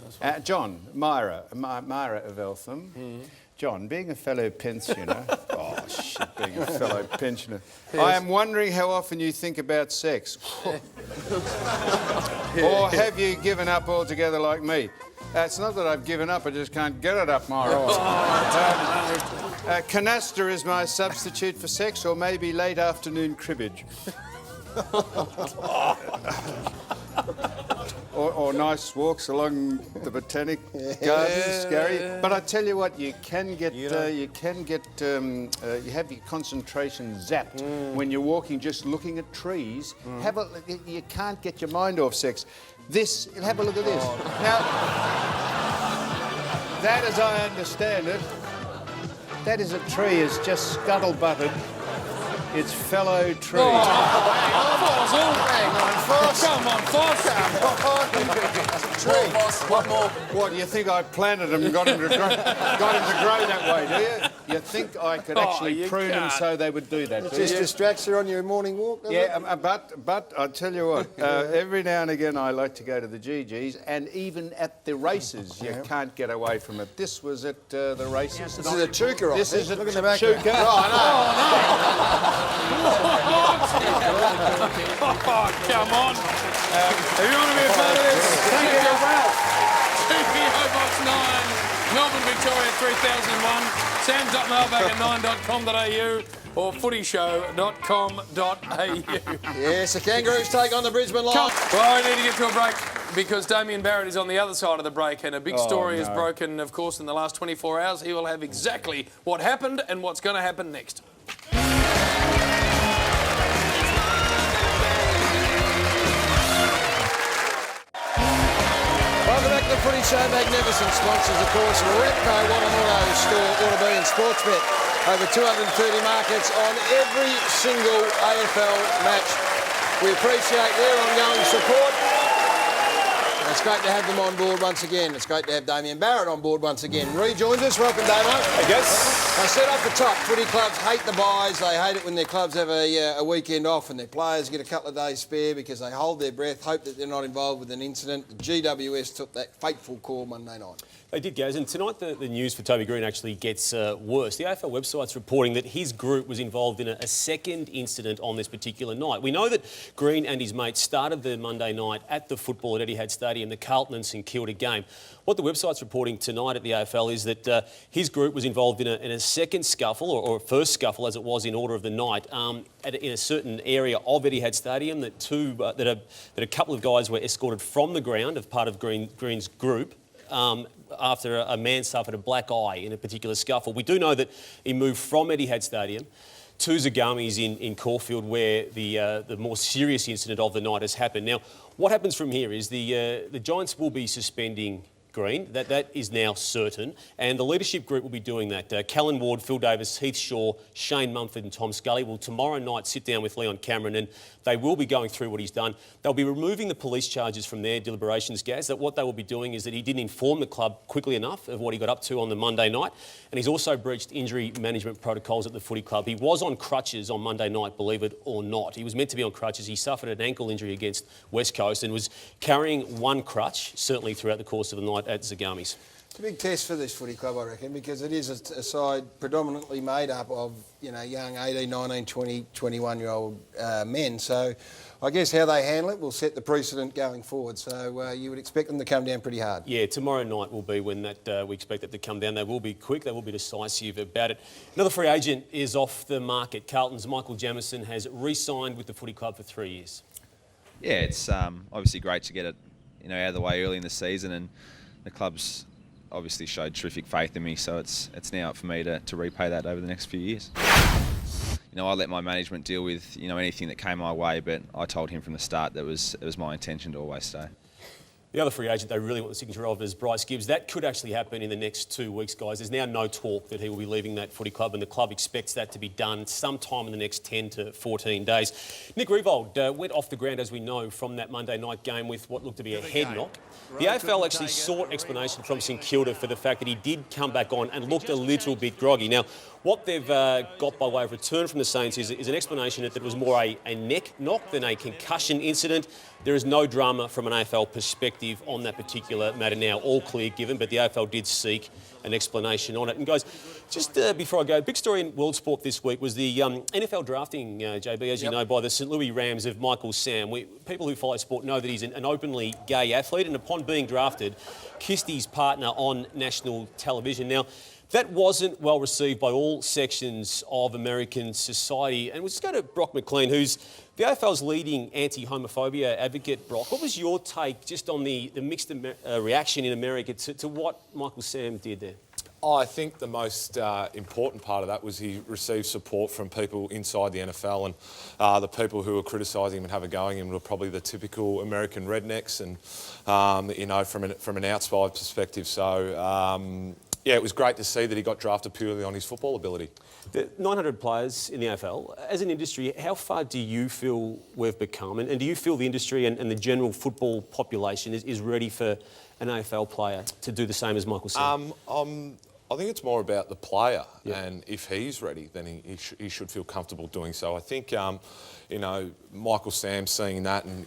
John, Myra of Eltham. John, being a fellow pensioner, being a fellow pensioner, I am wondering how often you think about sex. Or have you given up altogether like me? It's not that I've given up, I just can't get it up, Myra. Canasta is my substitute for sex, or maybe late afternoon cribbage. Or nice walks along the botanic gardens, Gary. But I tell you what, you have your concentration zapped when you're walking, just looking at trees. You can't get your mind off sex. Have a look at this. Now, that, as I understand it, that is a tree is just scuttle-butted its fellow tree. Hang on, Foss. Come on, Foss. Tree. One more. What, you think I planted them and got them to grow that way, do you? You think I could actually prune them so they would do that, It do just you? distracts you on your morning walk, doesn't it? But I tell you what, every now and again I like to go to the GGs, and even at the races you can't get away from it. This was at the races. This is a Chuka. This is a Look at the back. Chuka. Oh, come on. If you want to be a part of this, Thank you, Ralph. PO Box 9, Melbourne, Victoria 3001, sams.mailbag at 9.com.au or footyshow.com.au. Yes, the Kangaroos take on the Brisbane Lions. Well, we need to get to a break because Damien Barrett is on the other side of the break, and a big story is broken, of course, in the last 24 hours. He will have exactly what happened and what's going to happen next. Welcome back to the Footy Show. Magnificent sponsors, of course, Repco, Watamoto Store, Waterbury and Sportsbet. Over 230 markets on every single AFL match. We appreciate their ongoing support. It's great to have them on board once again. It's great to have Damien Barrett on board once again. Rejoins us. Welcome, Damo. I guess. I said off the top, footy clubs hate the buys. They hate it when their clubs have a weekend off and their players get a couple of days spare because they hold their breath, hope that they're not involved with an incident. The GWS took that fateful call Monday night. They did, Gaz, and tonight the news for Toby Green actually gets worse. The AFL website's reporting that his group was involved in a second incident on this particular night. We know that Green and his mates started the Monday night at the football at Etihad Stadium, the Carlton and St Kilda game. What the website's reporting tonight at the AFL is that his group was involved in a second scuffle, or a first scuffle as it was in order of the night, in a certain area of Etihad Stadium, that a couple of guys were escorted from the ground as part of Green's group. After a man suffered a black eye in a particular scuffle. We do know that he moved from Etihad Stadium to Zagami's in Caulfield, where the more serious incident of the night has happened. Now, what happens from here is the Giants will be suspending Green. That is now certain, and the leadership group will be doing that. Callan Ward, Phil Davis, Heath Shaw, Shane Mumford and Tom Scully will tomorrow night sit down with Leon Cameron, and they will be going through what he's done. They'll be removing the police charges from their deliberations, Gaz. That what they will be doing is that he didn't inform the club quickly enough of what he got up to on the Monday night, and he's also breached injury management protocols at the footy club. He was on crutches on Monday night, believe it or not. He was meant to be on crutches. He suffered an ankle injury against West Coast and was carrying one crutch, certainly throughout the course of the night at Zagami's. It's a big test for this footy club, I reckon, because it is a side predominantly made up of, young 18, 19, 20, 21-year-old men. So I guess how they handle it will set the precedent going forward. So you would expect them to come down pretty hard. Yeah, tomorrow night will be when we expect that to come down. They will be quick. They will be decisive about it. Another free agent is off the market. Carlton's Michael Jamieson has re-signed with the footy club for 3 years. Yeah, it's obviously great to get it, out of the way early in the season, and the club's obviously showed terrific faith in me, so it's now up for me to repay that over the next few years. I let my management deal with anything that came my way, but I told him from the start that it was my intention to always stay. The other free agent they really want the signature of is Bryce Gibbs. That could actually happen in the next 2 weeks, guys. There's now no talk that he will be leaving that footy club, and the club expects that to be done sometime in the next 10 to 14 days. Nick Riewoldt went off the ground, as we know, from that Monday night game with what looked to be a head knock. The AFL actually sought explanation from St Kilda for the fact that he did come back on and looked a little bit groggy. Now, what they've got by way of return from the Saints is an explanation that it was more a neck knock than a concussion incident. There is no drama from an AFL perspective on that particular matter now. All clear given, but the AFL did seek an explanation on it. And guys, just before I go, big story in World Sport this week was the NFL drafting, JB, as you know, by the St Louis Rams of Michael Sam. People who follow sport know that he's an openly gay athlete, and upon being drafted, kissed his partner on national television. Now, that wasn't well received by all sections of American society. And we'll just go to Brock McLean, who's the AFL's leading anti-homophobia advocate. Brock, what was your take just on the mixed reaction in America to what Michael Sam did there? I think the most important part of that was he received support from people inside the NFL, and the people who were criticising him and have a go at him were probably the typical American rednecks, and from an outside perspective. So yeah, it was great to see that he got drafted purely on his football ability. The 900 players in the AFL, as an industry, how far do you feel we've become? And do you feel the industry and the general football population is ready for an AFL player to do the same as Michael Sam? I think it's more about the player, and if he's ready, then he should feel comfortable doing so. I think, Michael Sam seeing that, and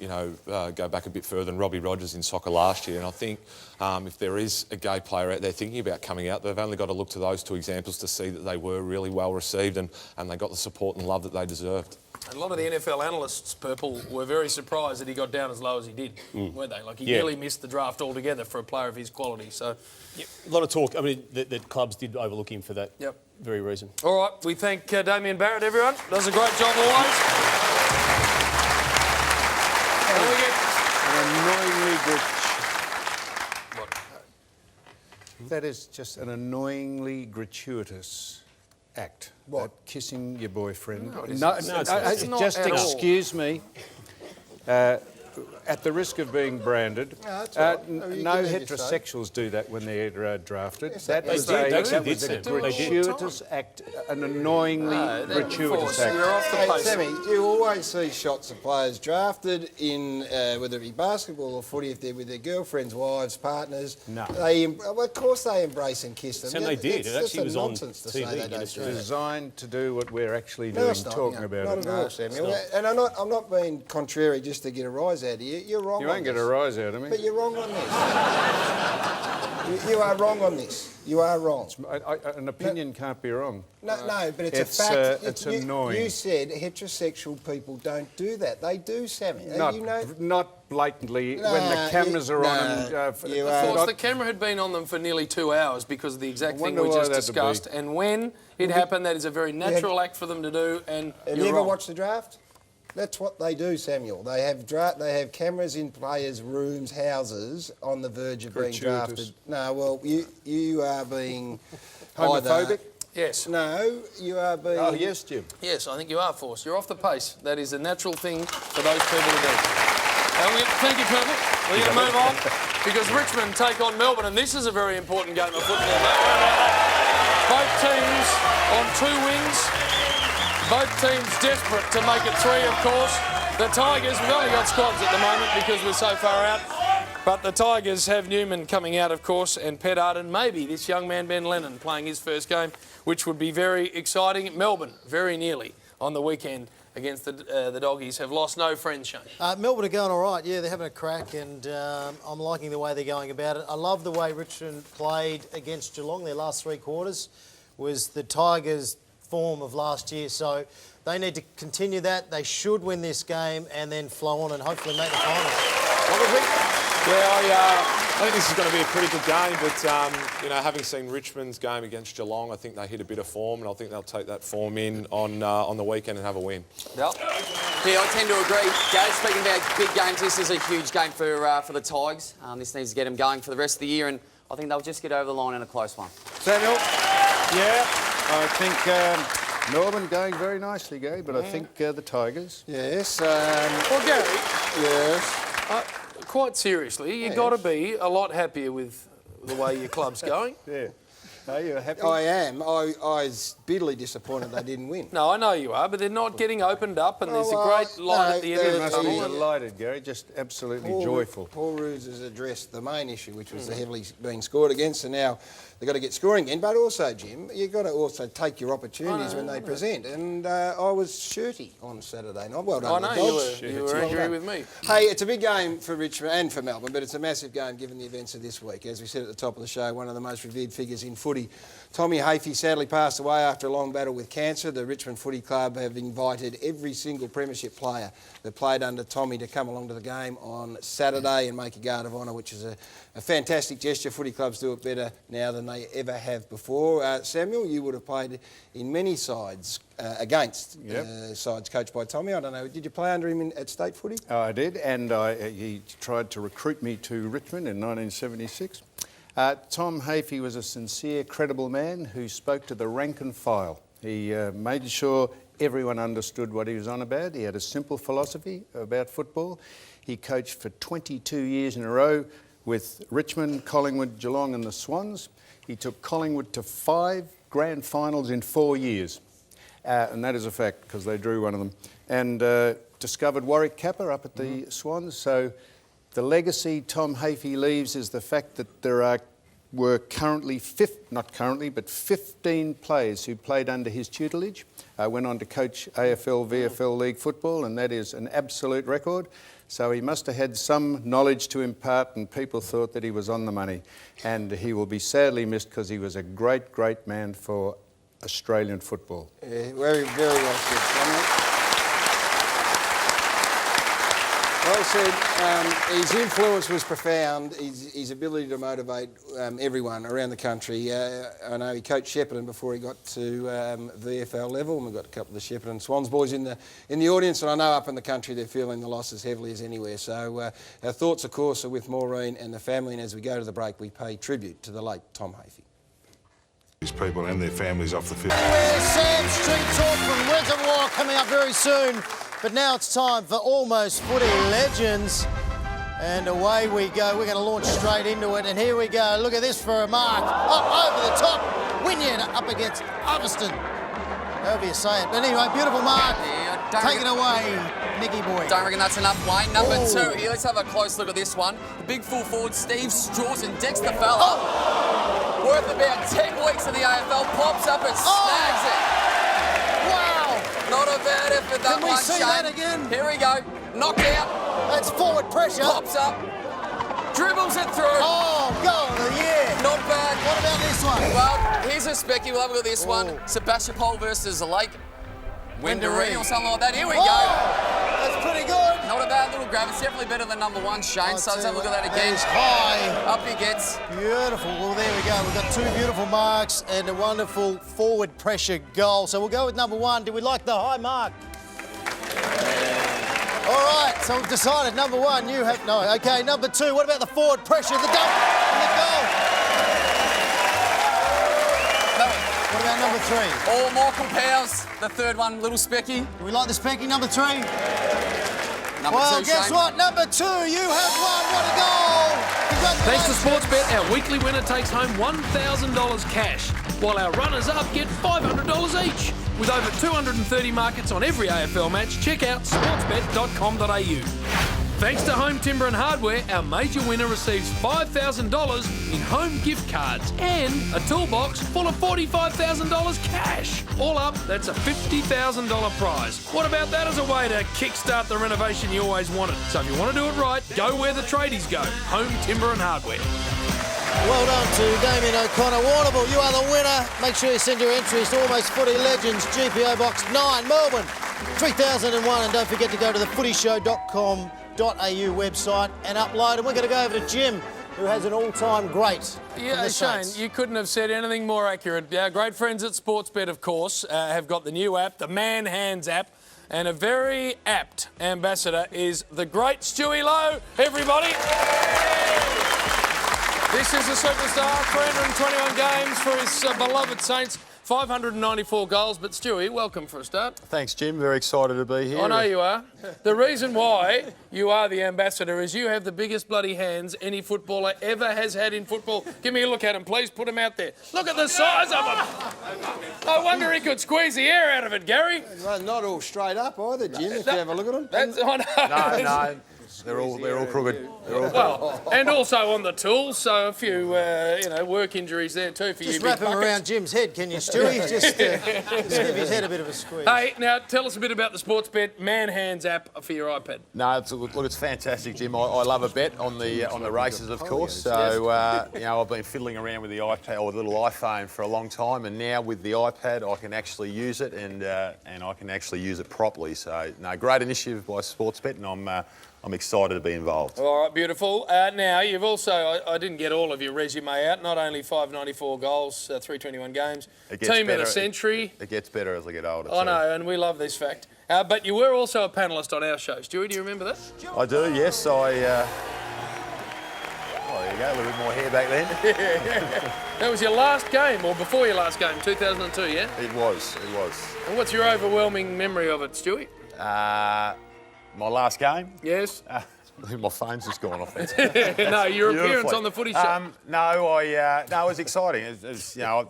go back a bit further than Robbie Rogers in soccer last year. And I think if there is a gay player out there thinking about coming out, they've only got to look to those two examples to see that they were really well received and they got the support and love that they deserved. And a lot of the NFL analysts, Purple, were very surprised that he got down as low as he did, weren't they? Like, he nearly missed the draft altogether for a player of his quality. So, a lot of talk. I mean, the clubs did overlook him for that very reason. All right, we thank Damien Barrett, everyone. Does a great job always. That is just an annoyingly gratuitous act. What? Kissing your boyfriend. No, it's not just at all. excuse me. at the risk of being branded, that's all right. No, you no can have your say. heterosexuals do that when they're drafted. Yes, that they was did. a, They that actually was a did say it. gratuitous act, an annoyingly gratuitous act. You're off the Hey, pace. Sammy, you always see shots of players drafted in, whether it be basketball or footy, if they're with their girlfriends, wives, partners. No. Well, of course they embrace and kiss them. Sam, they did. It actually was on nonsense to TV say they in don't Australia. do that. Designed to do what we're actually No, doing, it's not, talking about not it. at all, Samuel. And I'm not being contrary just to get a rise out of you. You're wrong. You on won't get this. a rise out of me. But you're wrong on this. you are wrong on this. You are wrong. An opinion can't be wrong. No, but it's a fact. It's annoying. You said heterosexual people don't do that. They do, Sammy. Not blatantly when the cameras are on them. Of course, the camera had been on them for nearly 2 hours because of the exact thing we just discussed. And when it happened, that is a very natural act for them to do. And have you ever watched the draft? That's what they do, Samuel. They have cameras in players' rooms, houses, on the verge of being drafted. No, well, you are being homophobic. Yes. No, you are being... Oh, yes, Jim. Yes, I think you are, Force. You're off the pace. That is a natural thing for those people to do. Thank you, Colonel. We're going to move on because Richmond take on Melbourne, and this is a very important game of football. Both teams on 2 wins. Both teams desperate to make it 3, of course. The Tigers, we've only got squads at the moment because we're so far out. But the Tigers have Newman coming out, of course, and Pettard, and maybe this young man, Ben Lennon, playing his first game, which would be very exciting. Melbourne, very nearly on the weekend against the Doggies, have lost no friends, Shane. Melbourne are going all right. Yeah, they're having a crack, and I'm liking the way they're going about it. I love the way Richmond played against Geelong. Their last 3 quarters was the Tigers' form of last year, so they need to continue that. They should win this game and then flow on and hopefully make the final. I think this is going to be a pretty good game, but having seen Richmond's game against Geelong, I think they hit a bit of form, and I think they'll take that form in on the weekend and have a win. Yep. Yeah, I tend to agree. Gaz, speaking about big games, this is a huge game for the Tigers. This needs to get them going for the rest of the year, and I think they'll just get over the line in a close one. Samuel? Yeah, I think Melbourne going very nicely, Gary, but I think the Tigers. Yes. Well, Gary. Yes. Quite seriously, you've got to be a lot happier with the way your club's going. Yeah. Are you happy? I am. I was bitterly disappointed they didn't win. No, I know you are, but they're not getting opened up, and there's a great light at the end of the must be tunnel. delighted, Gary, just absolutely joyful. Paul Roos has addressed the main issue, which was the heavily being scored against, and now they've got to get scoring again. But also, Jim, you've got to also take your opportunities when they present. And I was shirty on Saturday night. Well done, I know, you were angry with me. Hey, it's a big game for Richmond and for Melbourne, but it's a massive game given the events of this week. As we said at the top of the show, one of the most revered figures in footy, Tommy Hafey, sadly passed away after a long battle with cancer. The Richmond Footy Club have invited every single premiership player that played under Tommy to come along to the game on Saturday and make a guard of honour, which is a fantastic gesture. Footy clubs do it better now than they ever have before. Samuel, you would have played in many sides against sides coached by Tommy. I don't know, did you play under him at state footy? I did, and he tried to recruit me to Richmond in 1976. Tom Hafey was a sincere, credible man who spoke to the rank and file. He made sure everyone understood what he was on about. He had a simple philosophy about football. He coached for 22 years in a row with Richmond, Collingwood, Geelong and the Swans. He took Collingwood to 5 grand finals in 4 years. And that is a fact because they drew one of them. And discovered Warwick Kappa up at the Swans. So the legacy Tom Hafey leaves is the fact that there were currently, 15 players who played under his tutelage. Went on to coach AFL, VFL League football, and that is an absolute record. So he must have had some knowledge to impart, and people thought that he was on the money. And he will be sadly missed because he was a great, great man for Australian football. Yeah, very, very well said. Well said. His influence was profound. His ability to motivate everyone around the country. I know he coached Shepparton before he got to VFL level, and we've got a couple of the Shepparton Swans boys in the audience, and I know up in the country they're feeling the loss as heavily as anywhere. So our thoughts, of course, are with Maureen and the family, and as we go to the break, we pay tribute to the late Tom Hafey. These people and their families off the field. Sam Street Talk from Reservoir coming up very soon. But now it's time for Almost Footy Legends. And away we go. We're going to launch straight into it. And here we go. Look at this for a mark. Up over the top. Wynyard up against Overston. However you say it. But anyway, beautiful mark. Take it away, Nicky boy. Don't reckon that's enough, Wayne. Number 2 here. Let's have a close look at this one. The big full forward, Steve Strawson, decks the fella. Worth about 10 weeks in the AFL. Pops up and snags it. Wow. Not a bad effort, that Can we one, see Shane. that again? Here we go. Knocked out. That's forward pressure. Pops up. Dribbles it through. Oh, goal of the year. Not bad. What about this one? Well, here's a specky. We'll have a look at this one. Sebastopol versus Lake Wendouree or something like that. Here we go. That's pretty good. Not a bad little grab. It's definitely better than number 1, Shane. So let's have a look at that again. That is high. Up he gets. Beautiful. Well, there we go. We've got 2 beautiful marks and a wonderful forward pressure goal. So we'll go with number 1. Do we like the high mark? All right, so we've decided number 1, you have no. Okay, number 2, what about the forward pressure, the dump and the goal? What about number 3? All Michael Powers, the third one, little specky. Do we like the specky, number 3? Number well, 2, guess Shane. what? Number 2, you have won. What a goal! Thanks to Sportsbet, our weekly winner takes home $1,000 cash, while our runners-up get $500 each. With over 230 markets on every AFL match, check out sportsbet.com.au. Thanks to Home Timber and Hardware, our major winner receives $5,000 in home gift cards and a toolbox full of $45,000 cash. All up, that's a $50,000 prize. What about that as a way to kickstart the renovation you always wanted? So if you want to do it right, go where the tradies go. Home Timber and Hardware. Well done to Damien O'Connor. Warrnambool, you are the winner. Make sure you send your entries to Almost Footy Legends, GPO Box 9, Melbourne, 3001. And don't forget to go to the footyshow.com.au website and upload. And we're going to go over to Jim, who has an all-time great. Yeah, Shane, you couldn't have said anything more accurate. Our great friends at Sportsbet, of course, have got the new app, the Man Hands app, and a very apt ambassador is the great Stewie Lowe. Everybody. This is a superstar, 321 games for his beloved Saints, 594 goals. But Stewie, welcome for a start. Thanks, Jim. Very excited to be here. I know you are. The reason why you are the ambassador is you have the biggest bloody hands any footballer ever has had in football. Give me a look at him, please. Put him out there. Look at the size of him. I wonder he could squeeze the air out of it, Gary. Well, not all straight up either, Jim, if you have a look at them. I know. No. They're all crooked. Well, and also on the tools, so a few, work injuries there too for you. Just wrap him around Jim's head, can you, Stewie? just give his head a bit of a squeeze. Hey, now tell us a bit about the Sportsbet Man Hands app for your iPad. No, it's fantastic, Jim. I love a bet on the races, of course. So I've been fiddling around with the iPad or the little iPhone for a long time, and now with the iPad, I can actually use it and I can actually use it properly. So, no, great initiative by Sportsbet, and I'm excited to be involved. All right, beautiful. Now, you've also, I didn't get all of your resume out, not only 594 goals, 321 games, team of the century. It gets better as I get older. I know, and we love this fact. But you were also a panellist on our show. Stewie, do you remember that? I do, yes. There you go, a little bit more hair back then. That was your last game, or before your last game, 2002, yeah? It was. And what's your overwhelming memory of it, Stewie? My last game? Yes. My phone's just gone off. No, your appearance on the Footy show. No, it was exciting. I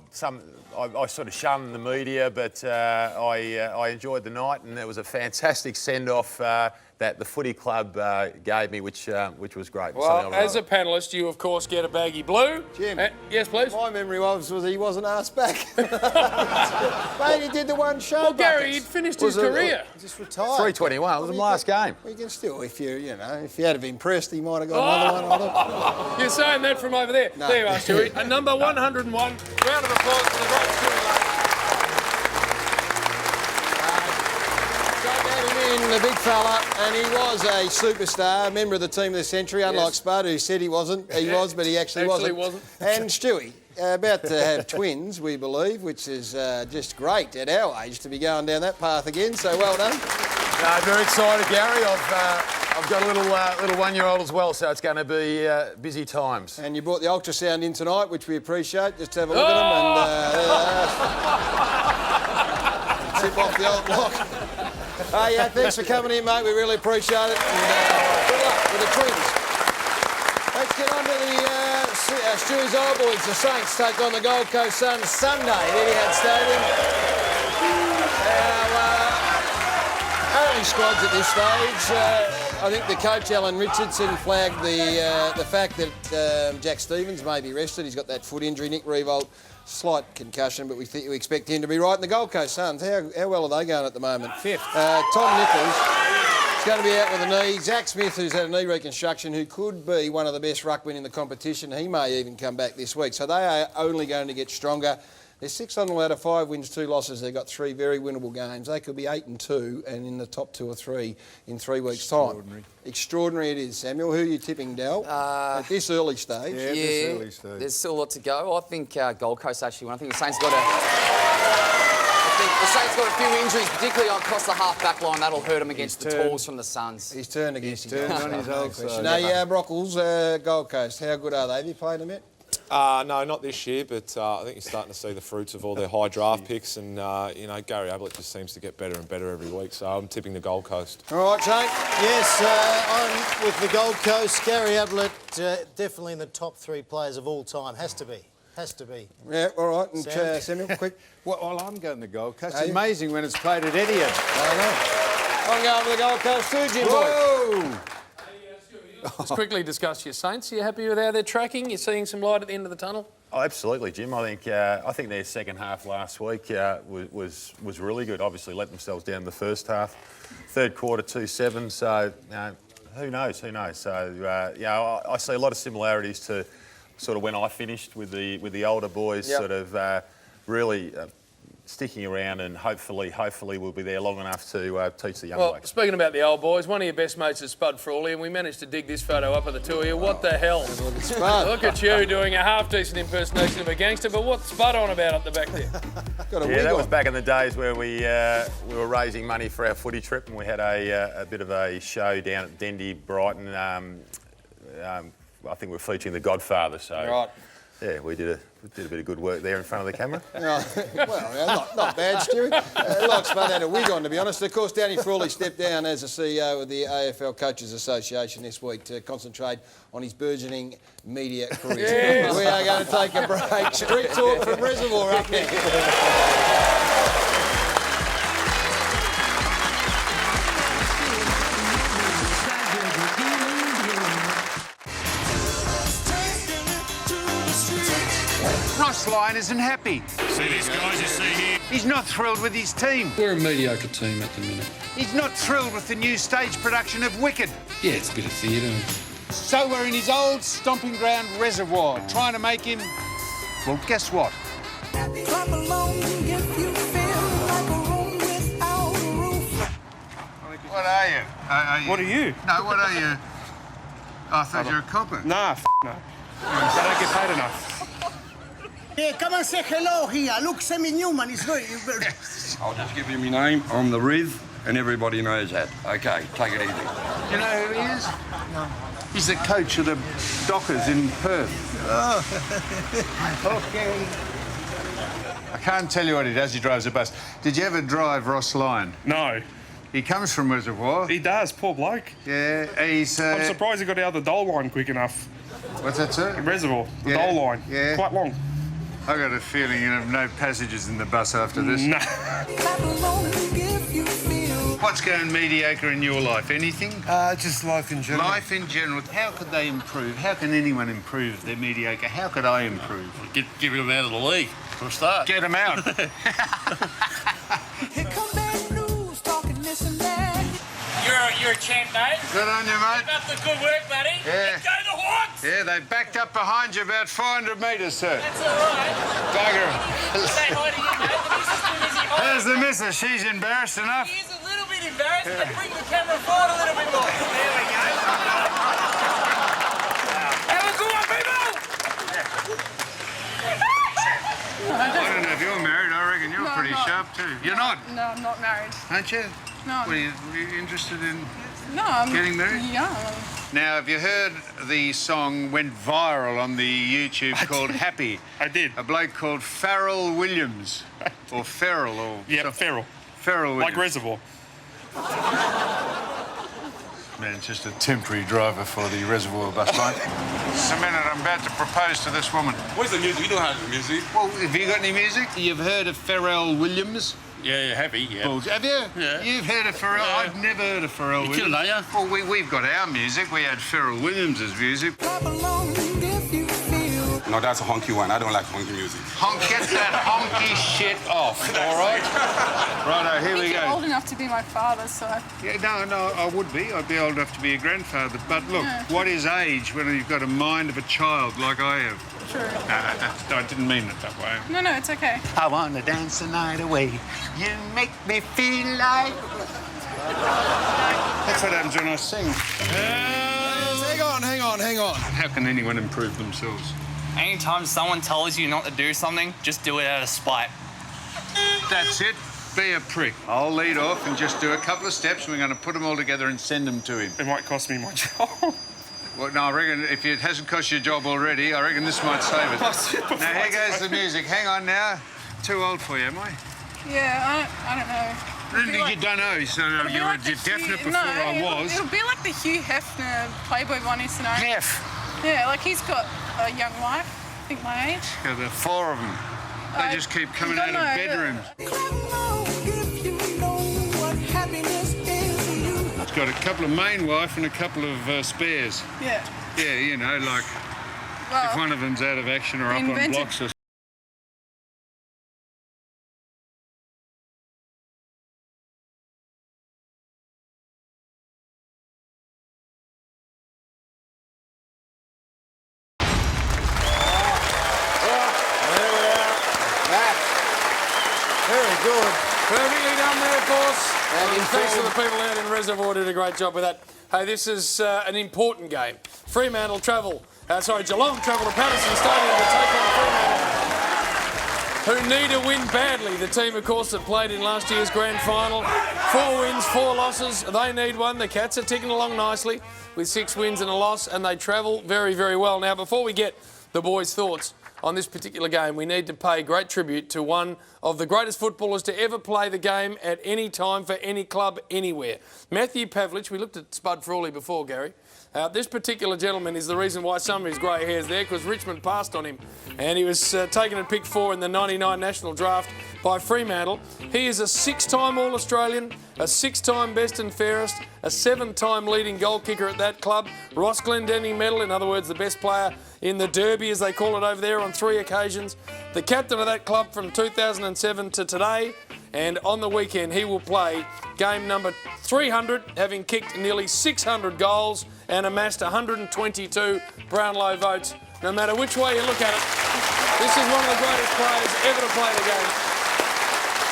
sort of shunned the media, but I enjoyed the night, and it was a fantastic send-off that the Footy Club gave me, which was great. Well, as a panellist, you of course get a baggy blue. Jim. Yes, please. My memory was he wasn't asked back. Mate, he did the one show. Well, Gary, he'd finished his career. Just retired. 321. It was my last game. Well, you can still, if you had have impressed, he might have got another one. You're saying that from over there. No. There you are, Stewie. Number 101. Round of applause for the great Stewie Lowe. The big fella, and he was a superstar, member of the team of the century, unlike Spud, who said he wasn't. He was, but he actually wasn't. And Stewie, about to have twins, we believe, which is just great at our age to be going down that path again, so well done. No, very excited, Gary. I've got a little one-year-old as well, so it's going to be busy times. And you brought the ultrasound in tonight, which we appreciate. Just have a look at them and tip off the old block. Yeah, thanks for coming in, mate. We really appreciate it. And good luck with the Twins. Let's get on to the Stewie's Old Boys. The Saints take on the Gold Coast Suns Sunday at Etihad Stadium. Early squads at this stage. I think the coach, Alan Richardson, flagged the fact that Jack Stevens may be rested. He's got that foot injury. Nick Revolt, slight concussion, but we expect him to be right. And the Gold Coast Suns, how well are they going at the moment? Fifth. Tom Nichols is going to be out with a knee. Zach Smith, who's had a knee reconstruction, who could be one of the best ruckmen in the competition, he may even come back this week. So they are only going to get stronger. They're 6 on out of 5 wins, 2 losses. They've got 3 very winnable games. They could be 8-2 and in the top 2 or 3 in 3 weeks' time. Extraordinary it is. Samuel, who are you tipping, Dal? At this early stage? Yeah, this early stage. There's still a lot to go. I think Gold Coast actually won. I think the Saints got a few injuries, particularly across the half-back line. That'll hurt him against the Talls from the Suns. He's turned against his on his old side. Now, Brockles, Gold Coast, how good are they? Have you played them yet? No, not this year, but I think you're starting to see the fruits of all their high draft picks, and Gary Ablett just seems to get better and better every week. So I'm tipping the Gold Coast. All right, Shane. Yes, I'm with the Gold Coast. Gary Ablett, definitely in the top 3 players of all time. Has to be. Has to be. Yeah, all right. And Samuel, quick. Well, I'm going to Gold Coast. It's amazing when it's played at Etihad. I know. I'm going to the Gold Coast too, Jim. Whoa! Let's quickly discuss your Saints. Are you happy with how they're tracking? You're seeing some light at the end of the tunnel? Oh, absolutely, Jim. I think their second half last week was really good. Obviously, let themselves down the first half. Third quarter, 2-7. So who knows? Who knows? So I see a lot of similarities to sort of when I finished with the older boys. Yep. Sort of really. Sticking around, and hopefully we'll be there long enough to teach the young blokes. Speaking about the old boys, one of your best mates is Spud Frawley, and we managed to dig this photo up of the two of you. What the hell? Look at Spud. Look at you doing a half-decent impersonation of a gangster, but what's Spud on about up the back there? That was back in the days where we were raising money for our footy trip, and we had a bit of a show down at Dendy, Brighton. I think we were featuring The Godfather, so... Right. Yeah, we did a bit of good work there in front of the camera. Not bad, Stewie. Like Spud had a wig on, to be honest. Of course, Danny Frawley stepped down as the CEO of the AFL Coaches Association this week to concentrate on his burgeoning media career. Yes. We are going to take a break. Street Talk from Reservoir up next. Lyon isn't happy. See these guys you see here? He's not thrilled with his team. We're a mediocre team at the minute. He's not thrilled with the new stage production of Wicked. Yeah, it's a bit of theatre. So we're in his old stomping ground Reservoir, trying to make him, well, guess what? Clap along if you feel like a room without a roof. What are you? What are you? No, what are you? I thought you were a copper. Nah, no. I don't get paid enough. Yeah, come and say hello here. Look, Sammy Newman is very... I'll just give you my name. I'm the Riv, and everybody knows that. OK, take it easy. You know who he is? No. He's the coach of the Dockers in Perth. Oh, OK. I can't tell you what he does. He drives a bus. Did you ever drive Ross Lyon? No. He comes from Reservoir. He does, poor bloke. Yeah, he's... I'm surprised he got out of the Dole line quick enough. What's that, sir? Reservoir, the Dole line. Yeah. Quite long. I got a feeling you'll have no passages in the bus after this. No. What's going mediocre in your life? Anything? Just life in general. Life in general. How could they improve? How can anyone improve their mediocre? How could I improve? Get them out of the league for a start. Get them out. Here come bad news, talking this and that. You're a champ, mate. Good on you, mate. Keep up the good work, buddy. Yeah. Go the Hawks! Yeah, they backed up behind you about 400 metres, sir. That's all right. Bugger. Say hi to you, mate. The missus too busy. There's the missus. She's embarrassed enough. She is a little bit embarrassed, but bring the camera forward a little bit more. There we go. Have a good one, people! I don't know if you're married. I reckon you're pretty sharp, too. You're not? No, I'm not married. Aren't you? No. What, are you interested in I'm getting married? Yeah. Now, have you heard the song went viral on the YouTube called Happy? I did. A bloke called Farrell Williams. Or Ferrell, or... Yeah, Ferrell. Ferrell Williams. Like Reservoir. Man, it's just a temporary driver for the reservoir bus line. Just a minute, I'm about to propose to this woman. Where's the music? You don't have the music. Well, have you got any music? You've heard of Pharrell Williams? Yeah, heavy, yeah. Well, have you? Yeah. You've heard of Pharrell? Yeah. I've never heard of Pharrell You Williams. kidding, are you? Well, we've got our music. We had Pharrell Williams' music. No, that's a honky one. I don't like honky music. Get that honky shit off, all right? Righto, here we You're go. old enough to be my father, so... Yeah, no, I would be. I'd be old enough to be a grandfather. But look, what is age when you've got a mind of a child like I have? True. No, I didn't mean it that way. No, it's okay. I want to dance the night away. You make me feel like... That's what happens when I sing. Hang on. How can anyone improve themselves? Anytime someone tells you not to do something, just do it out of spite. That's it. Be a prick. I'll lead off and just do a couple of steps. And we're going to put them all together and send them to him. It might cost me my job. Well, no, I reckon if it hasn't cost you a job already, I reckon this might save it. Now, here goes the music. Hang on now. Too old for you, am I? Yeah, I don't know. You don't know, so you were definite before I was. It'll be like the Hugh Hefner Playboy one, you know. Hef. Yeah, like he's got a young wife, I think my age. Yeah, there are 4 of them. They just keep coming out of bedrooms. It's got a couple of main wife and a couple of spares. Yeah. Yeah, you know, like if one of them's out of action or up on blocks or Very good. Perfectly done there, of course. And thanks to the people out in Reservoir did a great job with that. Hey, this is an important game. Geelong travel to Patterson Stadium to take on Fremantle, who need a win badly. The team, of course, that played in last year's grand final. 4 wins, 4 losses. They need one. The Cats are ticking along nicely with 6 wins and a loss, and they travel very, very well. Now, before we get the boys' thoughts on this particular game, we need to pay great tribute to one of the greatest footballers to ever play the game at any time for any club anywhere. Matthew Pavlich, we looked at Spud Frawley before, Gary. This particular gentleman is the reason why some of his grey hair's there, because Richmond passed on him and he was taken at pick 4 in the 99 national draft by Fremantle. He is a 6-time All-Australian, a 6-time best and fairest, a 7-time leading goal kicker at that club, Ross Glendinning medal, in other words, the best player in the Derby, as they call it over there, on 3 occasions, the captain of that club from 2007 to today, and on the weekend he will play game number 300, having kicked nearly 600 goals and amassed 122 Brownlow votes. No matter which way you look at it, this is one of the greatest players ever to play the game.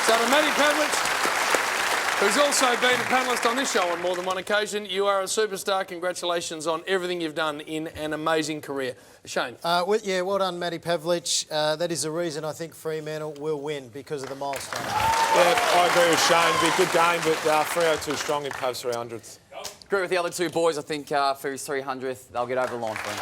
So to Matty Pavlich, who's also been a panellist on this show on more than one occasion, you are a superstar. Congratulations on everything you've done in an amazing career. Shane. Well done, Matty Pavlich. That is the reason I think Fremantle will win, because of the milestone. Yeah, I agree with Shane. It'll be a good game, but Freo too strong in Pav's 300th. Agree with the other 2 boys. I think for his 300th, they'll get over the line for him.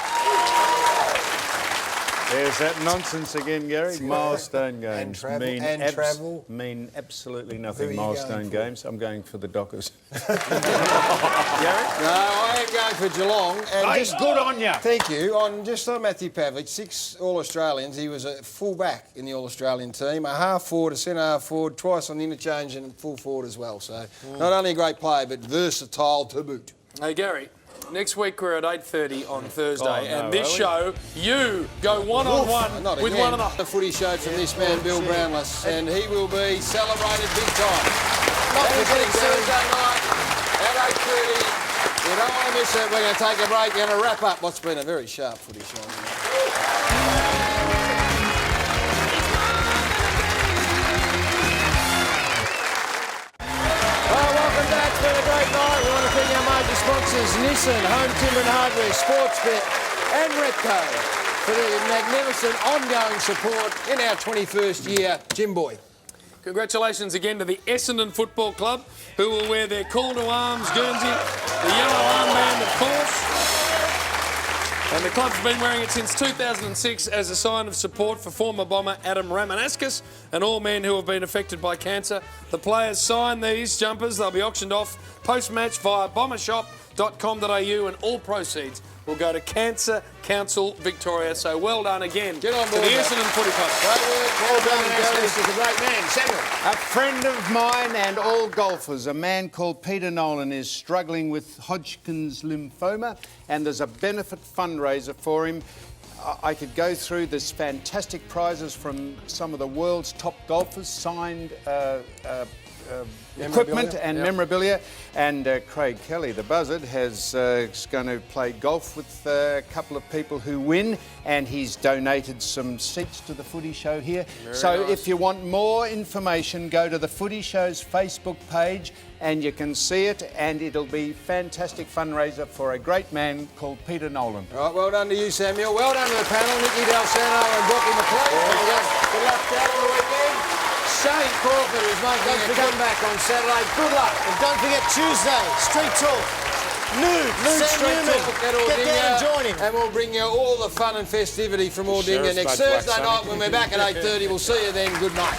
There's that nonsense again, Gary. Milestone games mean absolutely Who are nothing. you Milestone going for? games. I'm going for the Dockers. Gary? No, I am going for Geelong. And Hey, just good on ya. Thank you. On Matthew Pavlich, 6 All-Australians. He was a full-back in the All-Australian team, a half-forward, a centre-half-forward, twice on the interchange and full-forward as well. So not only a great player, but versatile to boot. Hey, Gary. Next week we're at 8:30 on Thursday, and this are we? show, you go one-on-one Not with again. one of the footy show from this man, Bill Brownless, and he will be celebrated big time. Not forgetting Thursday night at 8:30. You don't want to miss it. We're going to take a break and a wrap up what's been a very sharp footy show. Welcome back. It's been a great night. We want to thank our major sponsors, Nissan, Home Timber and Hardware, Sportsbet and Repco for their magnificent ongoing support in our 21st year. Jim Boy. Congratulations again to the Essendon Football Club, who will wear their call to arms Guernsey, the yellow armband, of course. And the club's been wearing it since 2006 as a sign of support for former bomber Adam Ramanauskas and all men who have been affected by cancer. The players sign these jumpers. They'll be auctioned off post-match via bombershop.com.au, and all proceeds will go to Cancer Council Victoria. So well done again. Get on board, to the Essendon Footy Club. Well done, Gary. This is a great man. Samuel. A friend of mine and all golfers, a man called Peter Nolan, is struggling with Hodgkin's lymphoma, and there's a benefit fundraiser for him. I could go through this fantastic prizes from some of the world's top golfers, signed equipment and memorabilia. And Craig Kelly, the buzzard, is going to play golf with a couple of people who win, and he's donated some seats to the Footy Show here. So if you want more information, go to the Footy Show's Facebook page and you can see it, and it'll be fantastic fundraiser for a great man called Peter Nolan. All right, well done to you, Samuel. Well done to the panel, Nicky Dalsano and Brocky McLeod. Good luck down on the weekend. Shane Crawford is making a comeback on Saturday. Good luck. And don't forget Tuesday, Street Talk. Nude Street Newman. Talk at Get down and join him. And we'll bring you all the fun and festivity from Ordinga next Thursday night when we're back at 8:30. We'll see you then. Good night.